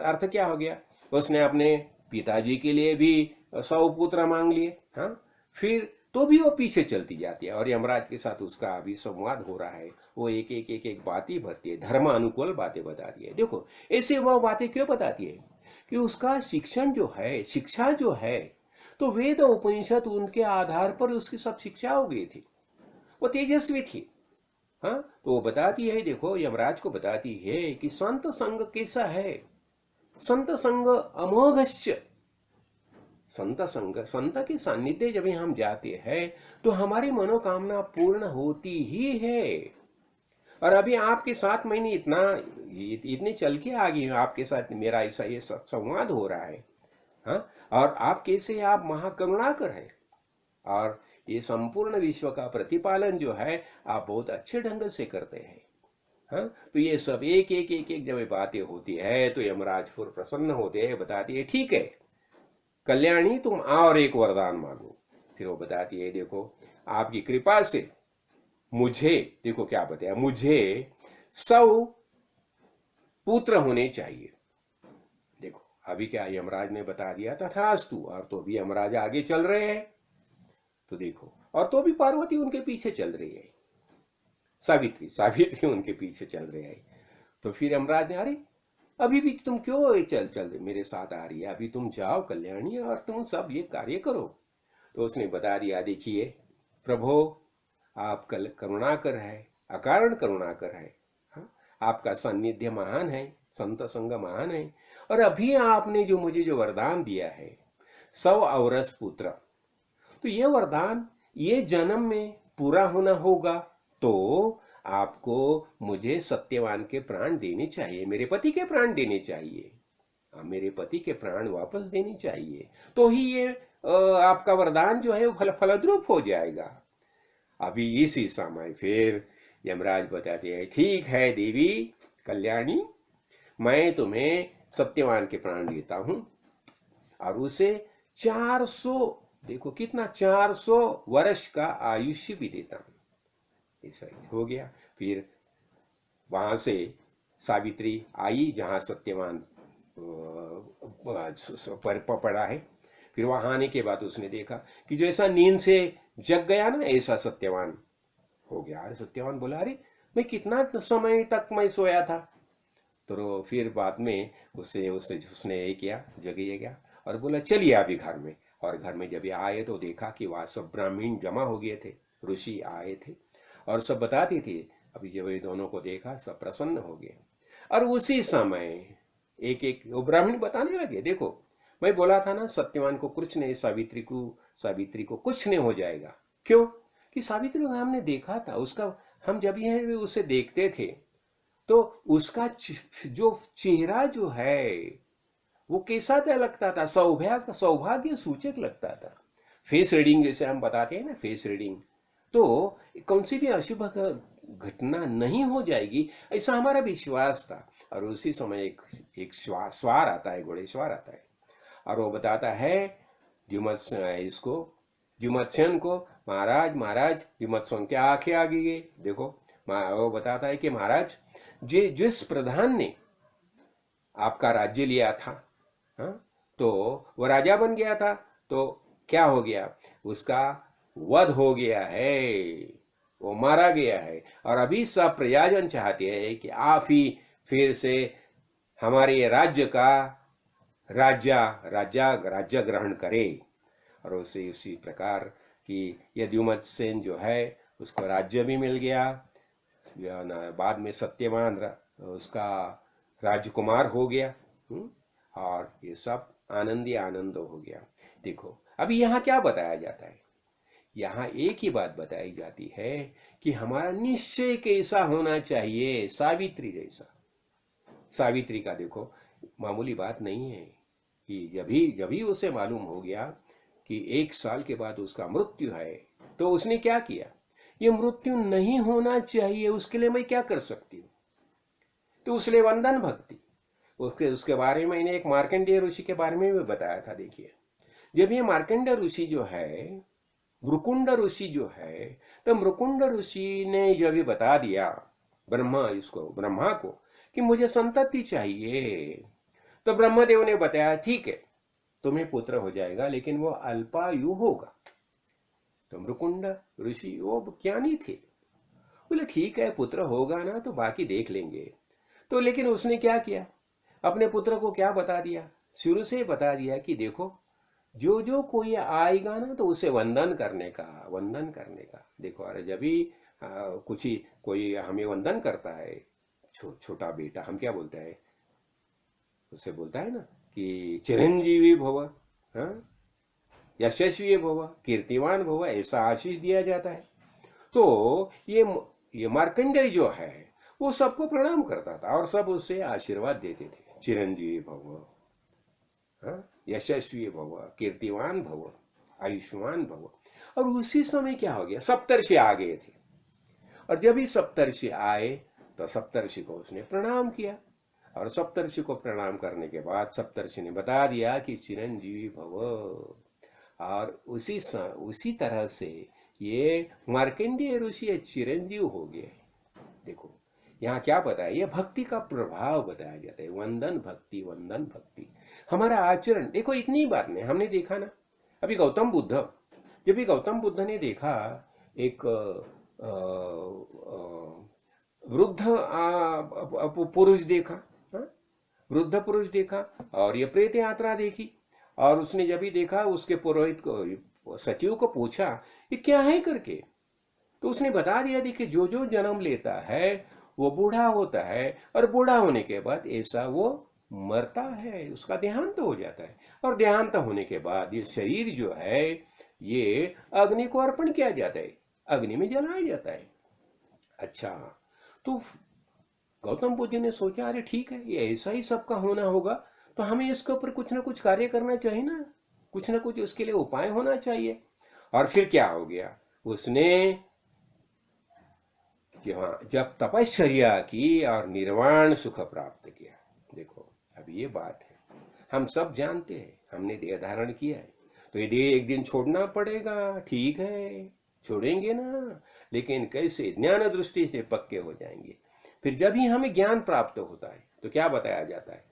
अर्थ क्या हो गया? उसने अपने पिताजी के लिए भी 100 पुत्र मांग लिए। हाँ, फिर तो भी वो पीछे चलती जाती है और यमराज के साथ उसका अभी संवाद हो रहा है। वो एक एक एक एक बात ही भरती है, धर्म अनुकूल बातें बताती है। देखो ऐसे वो बातें क्यों बताती है कि उसका शिक्षण जो है, शिक्षा जो है, तो वेद उपनिषद उनके आधार पर उसकी सब शिक्षा हो गई थी, वो तेजस्वी थी। हाँ, तो वो बताती है, देखो यमराज को बताती है कि संत संग कैसा है। संत संग अमोघश्य। संत संग, संत के सानिध्य जब हम जाते हैं तो हमारी मनोकामना पूर्ण होती ही है। और अभी आपके साथ मैंने इतने चल के आ गई हूं, आपके साथ मेरा ऐसा ये सब संवाद हो रहा है। हाँ, और आप कैसे, आप महाकरुणाकर हैं और ये संपूर्ण विश्व का प्रतिपालन जो है आप बहुत अच्छे ढंग से करते हैं। हाँ, तो ये सब एक एक एक एक जब बातें होती है तो यमराज फिर प्रसन्न होते हैं, बताती है ठीक है कल्याणी तुम और एक वरदान मांगो। फिर वो बताती है, देखो आपकी कृपा से मुझे, देखो क्या बताया, मुझे 100 पुत्र होने चाहिए। देखो अभी क्या यमराज ने बता दिया तथास्तु, और तो भी यमराज आगे चल रहे हैं। तो देखो, और तो भी पार्वती उनके पीछे चल रही है, सावित्री उनके पीछे चल रही है। तो फिर यमराज ने, अरे अभी भी तुम क्यों चल चल मेरे साथ आ रही है, अभी तुम जाओ कल्याणी और तुम सब ये कार्य करो। तो उसने बता दिया, देखिए प्रभु आप करुणाकर है, अकारण करुणाकर है। हाँ, आपका सान्निध्य महान है, संत संग महान है, और अभी आपने जो मुझे जो वरदान दिया है 100 औरस पुत्र, तो ये वरदान ये जन्म में पूरा होना होगा तो आपको मुझे सत्यवान के प्राण देने चाहिए, मेरे पति के प्राण देने चाहिए, मेरे पति के प्राण वापस देने चाहिए, तो ही ये आपका वरदान जो है वो फलद्रूप हो जाएगा। अभी इसी समय फिर यमराज बताते हैं, ठीक है देवी कल्याणी, मैं तुम्हें सत्यवान के प्राण देता हूं और उसे 400, देखो कितना, 400 वर्ष का आयुष्य भी देता हूं। ऐसा हो गया। फिर वहां से सावित्री आई जहां सत्यवान पड़ा है। फिर वहां आने के बाद उसने देखा कि जैसा नींद से जग गया ना, ऐसा सत्यवान हो गया। अरे सत्यवान बोला, अरे मैं कितना समय तक मैं सोया था। तो फिर बाद में उसने ये किया, जगे गया और बोला चलिए अभी घर में। और घर में जब आए तो देखा कि वह सब ब्राह्मण जमा हो गए थे, ऋषि आए थे और सब बताते थे। अभी जब ये दोनों को देखा सब प्रसन्न हो गए। और उसी समय एक एक वो ब्राह्मण बताने लगे, देखो मैं बोला था ना सत्यवान को कुछ नहीं, सावित्री को कुछ नहीं हो जाएगा। क्यों? कि सावित्री को हमने देखा था, उसका हम जब ये उसे देखते थे तो उसका जो चेहरा जो है वो कैसा लगता था, सौभाग्य सूचक लगता था। फेस रीडिंग जैसे हम बताते हैं ना, फेस रीडिंग, तो कौन सी भी अशुभ घटना नहीं हो जाएगी, ऐसा हमारा विश्वास था। और उसी समय एक स्वार आता है, घोड़ेश्वर आता है और वो बताता है जुमत्स्यन को, महाराज जुमत्स्यन की आंखें आ गई। देखो वो बताता है कि महाराज जिस प्रधान ने आपका राज्य लिया था, हाँ, तो वो राजा बन गया था, तो क्या हो गया, उसका वध हो गया है, वो मारा गया है। और अभी सब प्रजाजन चाहते हैं कि आप ही फिर से हमारे राज्य का राज्य ग्रहण करे। और उसी प्रकार कि यदुमत्सेन जो है उसको राज्य भी मिल गया, बाद में सत्यवान उसका राजकुमार हो गया, और ये सब आनंद ही आनंद हो गया। देखो अभी यहाँ क्या बताया जाता है, यहाँ एक ही बात बताई जाती है कि हमारा निश्चय कैसा होना चाहिए, सावित्री जैसा। सावित्री का देखो मामूली बात नहीं है कि जब भी उसे मालूम हो गया कि 1 साल के बाद उसका मृत्यु है, तो उसने क्या किया, ये मृत्यु नहीं होना चाहिए, उसके लिए मैं क्या कर सकती हूँ, तो उसने वंदन भक्ति। उसके बारे में मैंने एक मार्कंडेय ऋषि के बारे में भी बताया था। देखिए जब ये मार्कंडेय ऋषि जो है, मृकुंड ऋषि जो है, तो मृकुंड ऋषि ने जब ये बता दिया ब्रह्मा को कि मुझे संतति चाहिए। तो ब्रह्मदेव ने बताया ठीक है, तुम्हें पुत्र हो जाएगा, लेकिन वो अल्पायु होगा। तो मृकुंड ऋषि वो ज्ञानी थे, बोले ठीक है, पुत्र होगा ना तो बाकी देख लेंगे। तो लेकिन उसने क्या किया, अपने पुत्र को क्या बता दिया, शुरू से बता दिया कि देखो जो जो कोई आएगा ना तो उसे वंदन करने का। देखो अरे जब भी कुछ ही कोई हमें वंदन करता है, छोटा बेटा, हम क्या बोलते हैं उसे, बोलता है ना कि चिरंजीवी भव, हाँ, यशस्वी भव, कीर्तिवान भव, ऐसा आशीष दिया जाता है। तो ये मार्कंडेय जो है वो सबको प्रणाम करता था और सब उससे आशीर्वाद देते थे, चिरंजीवी भव, यशस्वी भव, कीर्तिवान भव, आयुष्मान भव। और उसी समय क्या हो गया, सप्तर्षि आ गए थे, और जब ही सप्तर्षि आए तो सप्तर्षि को उसने प्रणाम किया, और सप्तर्षि को प्रणाम करने के बाद सप्तर्षि ने बता दिया कि चिरंजीवी भव। और उसी तरह से ये मार्कंडेय ऋषि चिरंजीव हो गए। देखो यहाँ क्या बताया, ये भक्ति का प्रभाव बताया जाता है, वंदन भक्ति। हमारा आचरण देखो, इतनी बात नहीं, हमने देखा ना अभी गौतम बुद्ध, जब भी गौतम बुद्ध ने देखा एक वृद्ध पुरुष देखा, वृद्ध पुरुष देखा, और ये प्रेत यात्रा देखी, और उसने जब भी देखा उसके पुरोहित को, सचिव को पूछा ये क्या है करके, तो उसने बता दिया, देखिए जो जो जन्म लेता है वो बूढ़ा होता है, और बूढ़ा होने के बाद ऐसा वो मरता है, उसका देहांत हो जाता है, और देहांत होने के बाद ये शरीर जो है ये अग्नि को अर्पण किया जाता है, अग्नि में जलाया जाता है। अच्छा, तो गौतम बुद्ध ने सोचा अरे ठीक है, ये ऐसा ही सबका होना होगा, तो हमें इसके ऊपर कुछ ना कुछ कार्य करना चाहिए ना, कुछ ना कुछ उसके लिए उपाय होना चाहिए। और फिर क्या हो गया, उसने जब तपश्चर्या की और निर्वाण सुख प्राप्त किया। देखो अब ये बात है, हम सब जानते हैं, हमने देह धारण किया है तो ये देह एक दिन छोड़ना पड़ेगा, ठीक है छोड़ेंगे ना, लेकिन कैसे, ज्ञान दृष्टि से पक्के हो जाएंगे। फिर जब ही हमें ज्ञान प्राप्त होता है तो क्या बताया जाता है,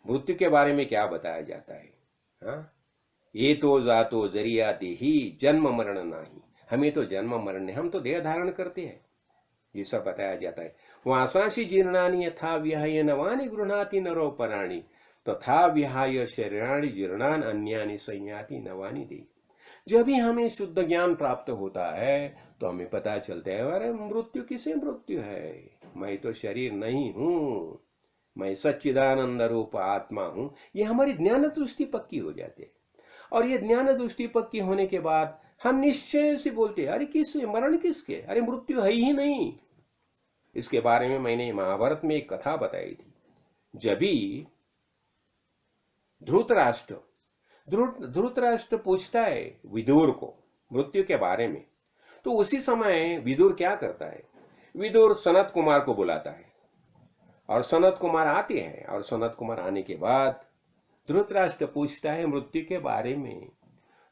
मृत्यु के बारे में क्या बताया जाता है, हाँ, ये तो जातो जरिया देही जन्म मरण नाही, हमें तो जन्म मरण नहीं, हम तो देह धारण करते हैं, ये सब बताया जाता है। वासांसी जीर्णानि यथा विहाय नवानि गृह्णाति नरोपराणि तथा विहाय शरीराणि जीर्णान अन्यानि संयाति नवानि दे। जब भी हमें शुद्ध ज्ञान प्राप्त होता है तो हमें पता चलता है अरे मृत्यु किसे मृत्यु है, मैं तो शरीर नहीं हूं, मैं सच्चिदानंद रूप आत्मा हूं। ये हमारी ज्ञान दृष्टि पक्की हो जाती है, और ये ज्ञान दृष्टि पक्की होने के बाद हम निश्चय से बोलते हैं अरे किससे, मरण किसके, अरे मृत्यु है ही नहीं। इसके बारे में मैंने महाभारत में एक कथा बताई थी, जब भी धृतराष्ट्र पूछता है विदुर को मृत्यु के बारे में, तो उसी समय विदुर क्या करता है, विदुर सनत कुमार को बुलाता है, और सनत कुमार आते हैं, और सनत कुमार आने के बाद धृतराष्ट्र पूछता है मृत्यु के बारे में,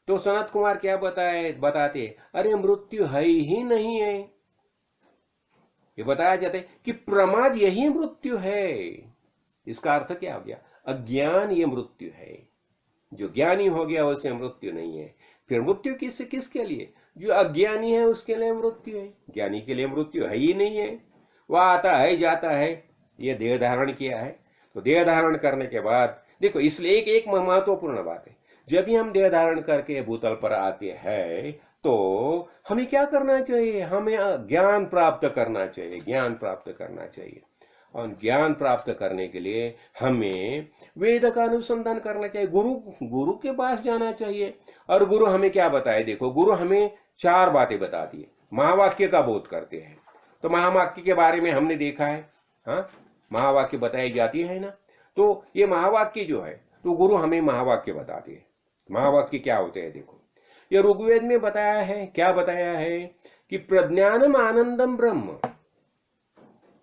तो सनत कुमार क्या बताते, अरे मृत्यु है ही नहीं है। ये बताया जाता है कि प्रमाद यही मृत्यु है। इसका अर्थ क्या हो गया, अज्ञान ये मृत्यु है, जो ज्ञानी हो गया उसे मृत्यु नहीं है। फिर मृत्यु किसके लिए, जो अज्ञानी है उसके लिए मृत्यु है, ज्ञानी के लिए मृत्यु है ही नहीं है। वह आता है जाता है, ये देह धारण किया है, तो देह धारण करने के बाद देखो, इसलिए एक महत्वपूर्ण बात है, जब भी हम देह धारण करके भूतल पर आते हैं तो हमें क्या करना चाहिए, हमें ज्ञान प्राप्त करना चाहिए, ज्ञान प्राप्त करना चाहिए। और ज्ञान प्राप्त करने के लिए हमें वेद का अनुसंधान करना चाहिए, गुरु के पास जाना चाहिए। और गुरु हमें क्या बताए, देखो गुरु हमें 4 बातें बताती है, महावाक्य का बोध करते हैं। तो महावाक्य के बारे में हमने देखा है, हाँ, महावाक्य बताई जाती है ना, तो ये महावाक्य जो है तो गुरु हमें महावाक्य बताते हैं। महावाक्य क्या होते हैं, देखो ये ऋग्वेद में बताया है, क्या बताया है कि प्रज्ञानम आनंदम ब्रह्म,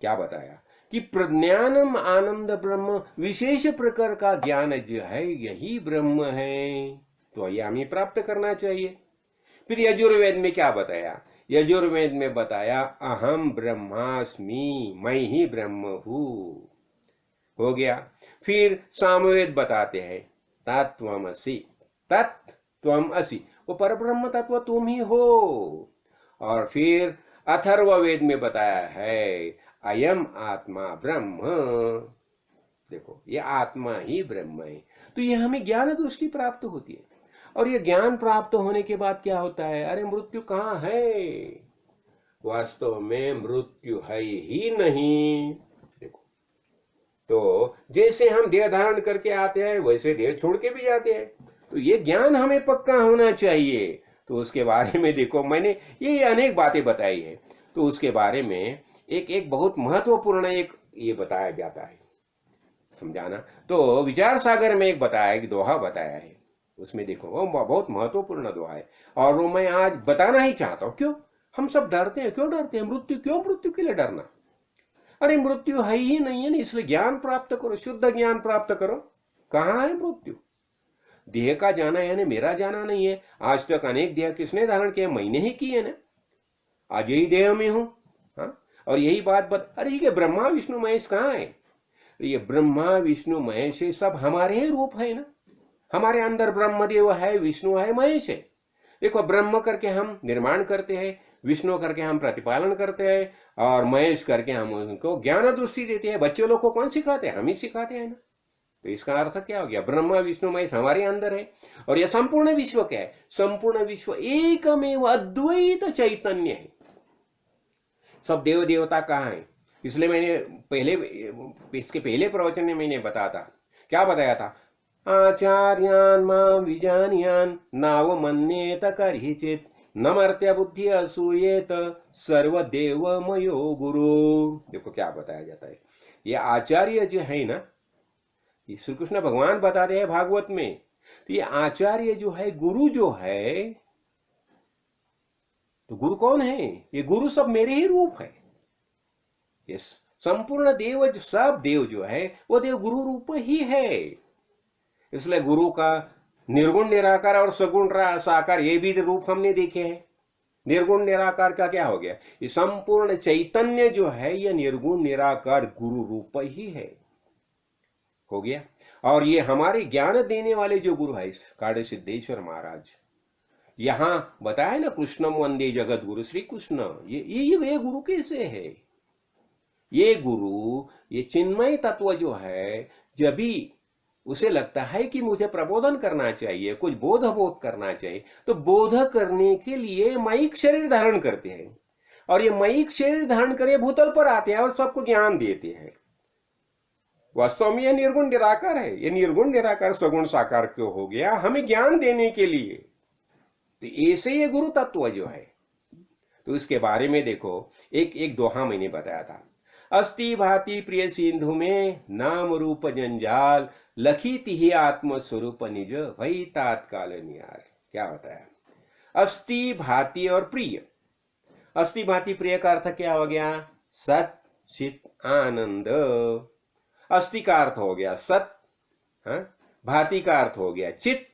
क्या बताया कि प्रज्ञानम आनंद ब्रह्म, विशेष प्रकार का ज्ञान जो है यही ब्रह्म है, तो ये हमें प्राप्त करना चाहिए। फिर यजुर्वेद में क्या बताया यजुर्वेद में बताया अहम ब्रह्मास्मि, मैं ही ब्रह्म हूँ, हो गया। फिर सामवेद बताते हैं तत्त्वमसि, तत्त्वमसि, वो परब्रह्म तत्व तुम ही हो। और फिर अथर्ववेद में बताया है अयम आत्मा ब्रह्म, देखो ये आत्मा ही ब्रह्म है। तो ये हमें ज्ञान दृष्टि प्राप्त होती है। और ये ज्ञान प्राप्त होने के बाद क्या होता है, अरे मृत्यु कहाँ है, वास्तव में मृत्यु है ही नहीं। देखो, तो जैसे हम देह धारण करके आते हैं वैसे देह छोड़ के भी जाते हैं। तो ये ज्ञान हमें पक्का होना चाहिए। तो उसके बारे में देखो, मैंने ये अनेक बातें बताई है। तो उसके बारे में एक एक बहुत महत्वपूर्ण एक ये बताया जाता है, समझाना। तो विचार सागर में एक बताया, एक दोहा बताया है, उसमें देखो वो बहुत महत्वपूर्ण दोहा है। और वो मैं आज बताना ही चाहता हूं। क्यों हम सब डरते हैं, क्यों डरते हैं मृत्यु, क्यों मृत्यु के लिए डरना? अरे मृत्यु है ही नहीं है ना, इसलिए ज्ञान प्राप्त करो, शुद्ध ज्ञान प्राप्त करो। कहाँ है मृत्यु? देह का जाना यानी मेरा जाना नहीं है। आज तक अनेक देह किसने धारण किया? मैंने ही किए ना, आज यही देह में हूं। हाँ, और यही बात अरे ये ब्रह्मा विष्णु महेश कहाँ है? ये ब्रह्मा विष्णु महेश सब हमारे ही रूप है ना। हमारे अंदर ब्रह्मदेव है, विष्णु है, महेश है। देखो, ब्रह्म करके हम निर्माण करते हैं, विष्णु करके हम प्रतिपालन करते हैं, और महेश करके हम उनको ज्ञान दृष्टि देते हैं। बच्चों लोग को कौन सिखाते हैं? हम ही सिखाते हैं ना। तो इसका अर्थ क्या हो गया? ब्रह्मा विष्णु महेश हमारे अंदर है। और यह संपूर्ण विश्व क्या है? संपूर्ण विश्व एकमेव अद्वैत चैतन्य है। सब देव देवता कहाँ है? इसलिए मैंने इसके पहले प्रवचन में मैंने बताया था, क्या बताया था? आचार्यान् मां विजानीयान् नावमन्येत करिचित् न मर्त्य बुद्धि असूयेत सर्वदेवमयो गुरु। देखो क्या बताया जाता है। ये आचार्य जो है ना, ये श्री कृष्ण भगवान बताते हैं भागवत में। तो ये आचार्य जो है, गुरु जो है, तो गुरु कौन है? ये गुरु सब मेरे ही रूप है। ये संपूर्ण देव, जो सब देव जो है वो देव गुरु रूप ही है। इसलिए गुरु का निर्गुण निराकार और सगुण साकार ये भी रूप हमने देखे हैं। निर्गुण निराकार का क्या हो गया? ये संपूर्ण चैतन्य जो है ये निर्गुण निराकार गुरु रूप ही है, हो गया। और ये हमारे ज्ञान देने वाले जो गुरु है काड़े सिद्धेश्वर महाराज, यहां बताया ना, कृष्णम वंदे जगत गुरु श्री कृष्ण। ये गुरु कैसे है? ये गुरु, ये चिन्मय तत्व जो है, जब भी उसे लगता है कि मुझे प्रबोधन करना चाहिए, कुछ बोध करना चाहिए, तो बोध करने के लिए माइक शरीर धारण करते हैं। और ये माइक शरीर धारण करे भूतल पर आते हैं और सबको ज्ञान देते हैं। वास्तव में यह निर्गुण निराकार है। ये निर्गुण निराकार सगुण साकार क्यों हो गया? हमें ज्ञान देने के लिए। तो ऐसे ये गुरु तत्व जो है, तो इसके बारे में देखो, एक दोहा मैंने बताया था। अस्ति भाति प्रिय सिंधु में नाम रूप जंजाल, लखी तिहि आत्म स्वरूप निज भई तात्काल नियार। क्या बताया? अस्ति भाति और प्रिय। अस्ति भाति प्रिय का अर्थ क्या हो गया? सत चित आनंद। अस्ति का अर्थ हो गया सत, भाति का अर्थ हो गया चित,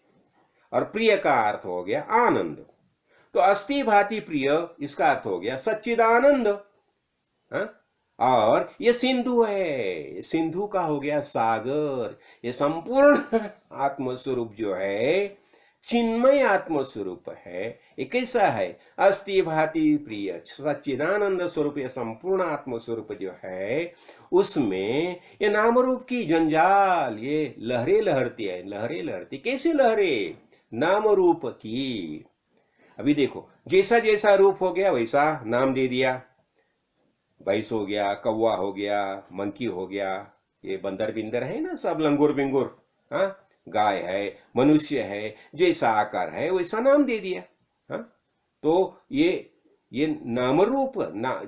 और प्रिय का अर्थ हो गया आनंद। तो अस्ति भाति प्रिय, इसका अर्थ हो गया सच्चिदानंद। और ये सिंधु है, सिंधु का हो गया सागर। ये संपूर्ण आत्मस्वरूप जो है, चिन्मय आत्मस्वरूप है, ये कैसा है? अस्ति भाति प्रिय सच्चिदानंद स्वरूप, ये संपूर्ण आत्मस्वरूप जो है, उसमें ये नाम रूप की जंजाल, ये लहरें लहरती है। लहरें लहरती कैसे? लहरें नाम रूप की। अभी देखो, जैसा जैसा रूप हो गया वैसा नाम दे दिया। भैंस हो गया, कौवा हो गया, मंकी हो गया, ये बंदर बिंदर है ना, सब लंगुर बिंगुर। गाय है, मनुष्य है, जैसा आकार है वैसा नाम दे दिया। तो ये नाम रूप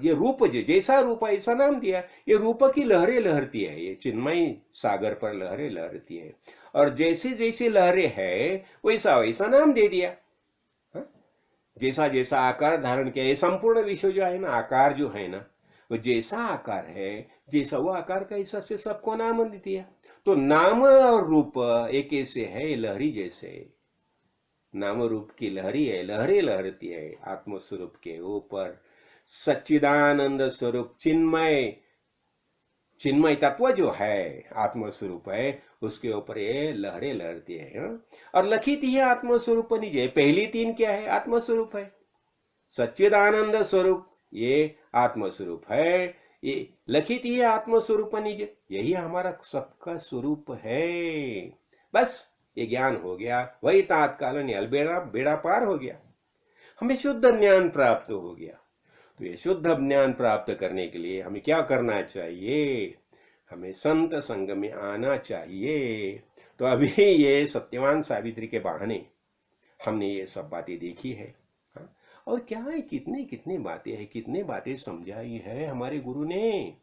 ये रूप जैसा रूप है ऐसा नाम दिया। ये रूप की लहरें लहरती है, ये चिन्मय सागर पर लहरें लहरती है। और जैसे जैसे लहरें है वैसा वैसा नाम दे दिया। जैसा जैसा आकार धारण किया, ये संपूर्ण विश्व जो है ना, आकार जो है ना, वो जैसा आकार है, जैसा वो आकार का हिसाब से सबको नाम दिया। तो नाम और रूप एक ऐसे है, लहरी जैसे। नाम रूप की लहरी है, लहरें लहरती है आत्म स्वरूप के ऊपर। सच्चिदानंद स्वरूप चिन्मय, चिन्मय तत्व जो है आत्म स्वरूप है, उसके ऊपर ये लहरें लहरती है। हाँ? और लखित ही आत्म स्वरूप निजे, पहली तीन क्या है? आत्म स्वरूप है। सच्चिदानंद स्वरूप ये आत्म स्वरूप है, ये लखित ही आत्म स्वरूप निज, यही हमारा सबका स्वरूप है। बस ये ज्ञान हो गया, वही तात्कालीन अलबेड़ा बेड़ा पार हो गया, हमें शुद्ध ज्ञान प्राप्त हो गया। तो ये शुद्ध ज्ञान प्राप्त करने के लिए हमें क्या करना चाहिए? हमें संत संग में आना चाहिए। तो अभी ये सत्यवान सावित्री के बहाने हमने ये सब बातें देखी है। हाँ? और क्या है, कितने कितने बातें हैं, कितने बातें समझाई है हमारे गुरु ने।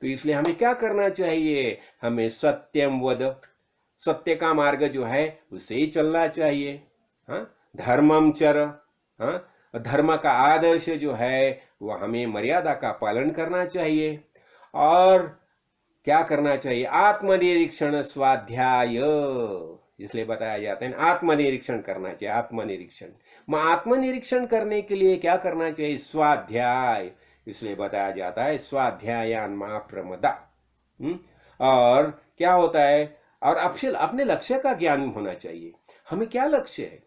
तो इसलिए हमें क्या करना चाहिए? हमें सत्यम वद, सत्य का मार्ग जो है उससे ही चलना चाहिए। हाँ, धर्मम चर, हाँ, धर्म का आदर्श जो है वह हमें मर्यादा का पालन करना चाहिए। और क्या करना चाहिए? आत्मनिरीक्षण स्वाध्याय, इसलिए बताया जाता है आत्मनिरीक्षण करना चाहिए। आत्मनिरीक्षण, आत्मनिरीक्षण करने के लिए क्या करना चाहिए? स्वाध्याय, इसलिए बताया जाता है स्वाध्यायान मा प्रमदा। और क्या होता है? और अपने लक्ष्य का ज्ञान होना चाहिए। हमें क्या लक्ष्य है?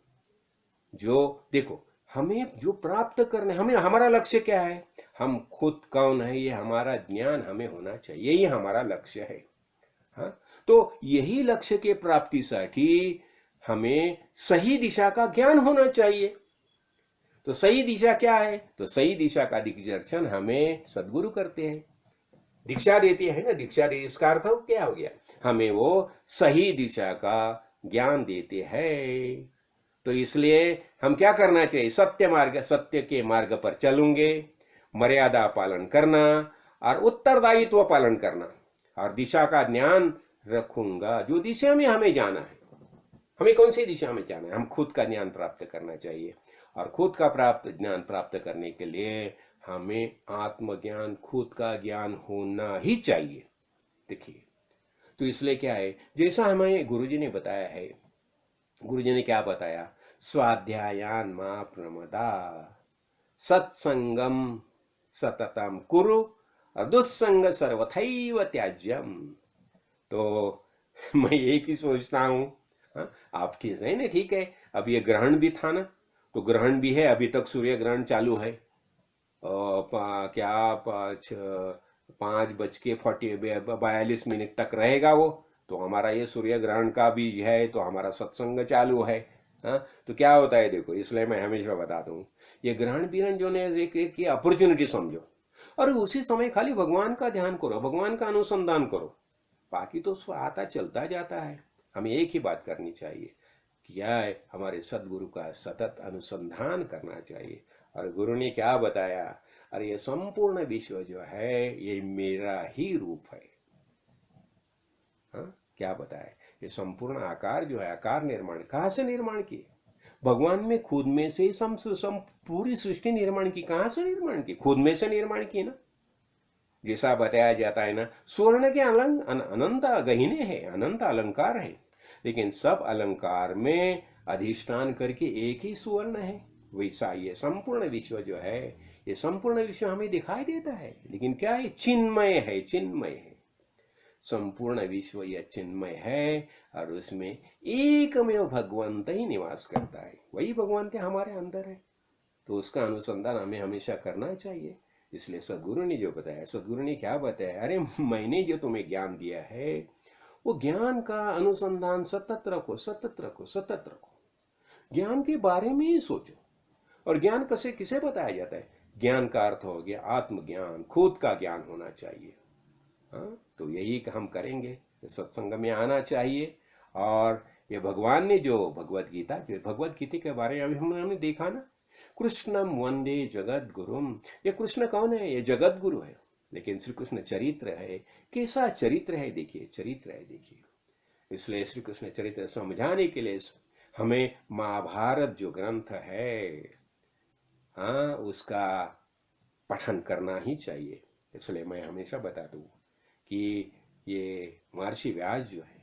जो देखो, हमें जो प्राप्त करने, हमें हमारा लक्ष्य क्या है? हम खुद कौन है ये हमारा ज्ञान हमें होना चाहिए, यही हमारा लक्ष्य है। हाँ, तो यही लक्ष्य के प्राप्ति साठी हमें सही दिशा का ज्ञान होना चाहिए। तो सही दिशा क्या है? तो सही दिशा का दिग्दर्शन हमें सदगुरु करते हैं, दीक्षा देते हैं ना। दीक्षा दे, इसका अर्थ क्या हो गया? हमें वो सही दिशा का ज्ञान देते हैं। तो इसलिए हम क्या करना चाहिए? सत्य मार्ग, सत्य के मार्ग पर चलूंगे, मर्यादा पालन करना और उत्तरदायित्व पालन करना, और दिशा का ध्यान रखूंगा। जो दिशा में हमें जाना है, हमें कौन सी दिशा में जाना है, हम खुद का ज्ञान प्राप्त करना चाहिए। और खुद का ज्ञान प्राप्त करने के लिए हमें आत्मज्ञान, खुद का ज्ञान होना ही चाहिए। देखिए, तो इसलिए क्या है, जैसा हमें गुरुजी ने बताया है, गुरुजी ने क्या बताया? स्वाध्यायान मा प्रमदा, सत्संगम सततम कुरु, दुस्संग सर्वथैव त्याज्यम। तो मैं एक ही सोचता हूँ, आप ठीक है ना? ठीक है, अब ये ग्रहण भी था ना, तो ग्रहण भी है, अभी तक सूर्य ग्रहण चालू है। क्या 5:42 तक रहेगा वो। तो हमारा ये सूर्य ग्रहण का भी है, तो हमारा सत्संग चालू है। हाँ, तो क्या होता है देखो, इसलिए मैं हमेशा बताता हूँ, ये ग्रहण बीरन जो ने एक अपॉर्चुनिटी समझो, और उसी समय खाली भगवान का ध्यान करो, भगवान का अनुसंधान करो, बाकी तो आता चलता जाता है। हमें एक ही बात करनी चाहिए, क्या है? हमारे सदगुरु का सतत अनुसंधान करना चाहिए। और गुरु ने क्या बताया? अरे ये संपूर्ण विश्व जो है ये मेरा ही रूप है। हाँ, क्या बताया? ये संपूर्ण आकार जो है, आकार निर्माण कहाँ से निर्माण किए? भगवान में खुद में से पूरी सृष्टि निर्माण की। कहाँ से निर्माण की? खुद में से निर्माण की ना। जैसा बताया जाता है ना, स्वर्ण के अनंत गहीने हैं, अनंत अलंकार है, लेकिन सब अलंकार में अधिष्ठान करके एक ही सुवर्ण है। वैसा ये संपूर्ण विश्व जो है, ये संपूर्ण विश्व हमें दिखाई देता है, लेकिन क्या है? चिन्मय है, चिन्मय है। संपूर्ण विश्व यह चिन्मय है, और उसमें एकमेव भगवंत ही निवास करता है, वही भगवंत हमारे अंदर है। तो उसका अनुसंधान हमें हमेशा करना चाहिए। इसलिए सदगुरु ने जो बताया, सदगुरु ने क्या बताया? अरे मैंने जो तुम्हें ज्ञान दिया है, वो ज्ञान का अनुसंधान सतत रखो, सतत रखो, सतत रखो। ज्ञान के बारे में ही सोचो। और ज्ञान कैसे, किसे बताया जाता है? ज्ञान का अर्थ हो गया आत्मज्ञान, खुद का ज्ञान होना चाहिए। हाँ, तो यही हम करेंगे, सत्संग में आना चाहिए। और ये भगवान ने जो भगवत गीता के बारे में अभी हमने देखा ना, कृष्णम वंदे जगत गुरुम। ये कृष्ण कौन है? ये जगत गुरु है। लेकिन श्री कृष्ण चरित्र है, कैसा चरित्र है देखिए, चरित्र है देखिए। इसलिए श्री कृष्ण चरित्र समझाने के लिए हमें महाभारत जो ग्रंथ है, हाँ, उसका पठन करना ही चाहिए। इसलिए मैं हमेशा बता दूं कि ये महर्षि व्यास जो है,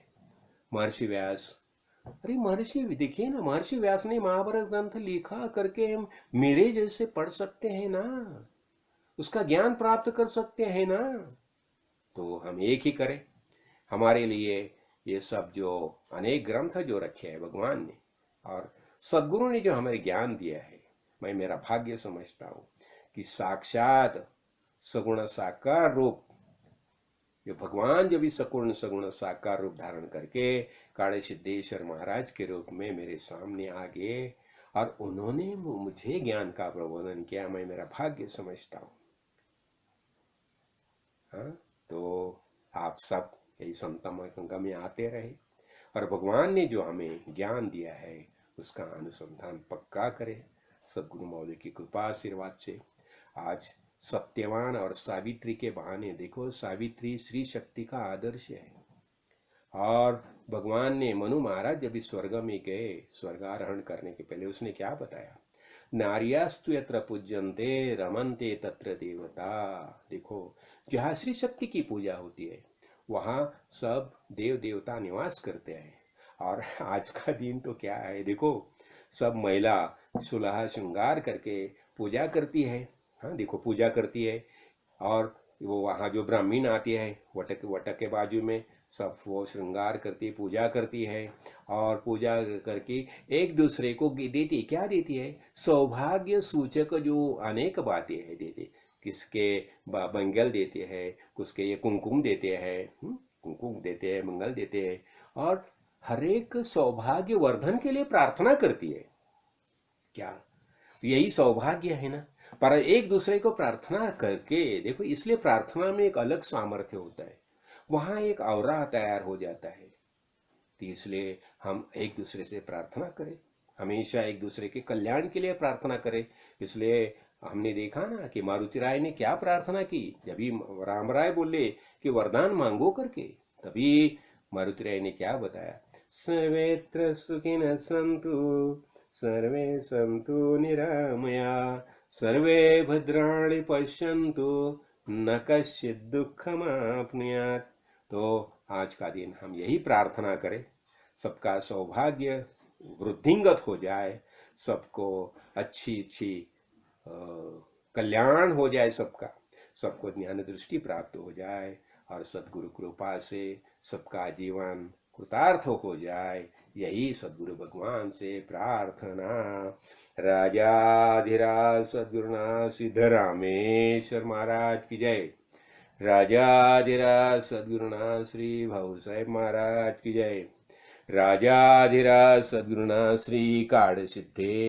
महर्षि व्यास अरे महर्षि देखिए ना, महर्षि व्यास ने महाभारत ग्रंथ लिखा करके हम मेरे जैसे पढ़ सकते हैं ना, उसका ज्ञान प्राप्त कर सकते हैं ना। तो हम एक ही करें। हमारे लिए ये सब जो अनेक ग्रंथ जो रखे हैं भगवान ने और सदगुरु ने जो हमें ज्ञान दिया है, मैं मेरा भाग्य समझता हूँ कि साक्षात सगुण साकार रूप जो भगवान जब इस सगुण सगुण साकार रूप धारण करके काले सिद्धेश्वर महाराज के रूप में मेरे सामने आ गए और उन्होंने मुझे ज्ञान का प्रबोधन किया, मैं मेरा भाग्य समझता हूँ। हाँ, तो आप सब यही संतम संगम में आते रहे और भगवान ने जो हमें ज्ञान दिया है उसका अनुसंधान पक्का करें। सदगुरु मौली की कृपा आशीर्वाद से आज सत्यवान और सावित्री के बहाने देखो, सावित्री श्री शक्ति का आदर्श है। और भगवान ने मनु महाराज जब इस स्वर्ग में गए, स्वर्गारोहण करने के पहले उसने क्या बताया, नार्यास्तु यत्र पूज्यन्ते रमन्ते तत्र देवता। देखो, जहाँ श्री शक्ति की पूजा होती है वहाँ सब देव देवता निवास करते हैं। और आज का दिन तो क्या है, देखो सब महिला सुलह श्रृंगार करके पूजा करती है। हाँ देखो, पूजा करती है और वो वहाँ जो ब्राह्मण आती है वटक वटक के बाजू में सब वो श्रृंगार करती है, पूजा करती है और पूजा करके एक दूसरे को देती, क्या देती है, सौभाग्य सूचक जो अनेक बातें है देती। किसके मंगल देते हैं, किसके ये कुमकुम देते हैं, कुमकुम देते हैं, मंगल देते हैं और हर एक सौभाग्य वर्धन के लिए प्रार्थना करती है। क्या यही सौभाग्य है ना। पर एक दूसरे को प्रार्थना करके देखो, इसलिए प्रार्थना में एक अलग सामर्थ्य होता है, वहां एक औरा तैयार हो जाता है। तो इसलिए हम एक दूसरे से प्रार्थना करें, हमेशा एक दूसरे के कल्याण के लिए प्रार्थना करें। इसलिए हमने देखा ना कि मारुति राय ने क्या प्रार्थना की, जब भी राम राय बोले कि वरदान मांगो करके, तभी मारुति राय ने क्या बताया, सर्वेत्र सुखिनः सन्तु सर्वे सन्तु निरामया सर्वे भद्राणि पश्यन्तु न कश्चित् दुःखमाप्नुयात्। तो आज का दिन हम यही प्रार्थना करें, सबका सौभाग्य वृद्धिंगत हो जाए, सबको अच्छी कल्याण हो जाए, सबको ज्ञान दृष्टि प्राप्त हो जाए और सद्गुरु कृपा से सबका जीवन कृतार्थ हो जाए, यही सद्गुरु भगवान से प्रार्थना। राजाधिराज सद्गुरुनाथ सिद्धरामेश्वर महाराज की जय। राजाधिराज सद्गुरुनाथ श्री भाऊ साहेब महाराज की जय। राजाधिराज सद्गुरुनाथ श्री काड़ सिद्धे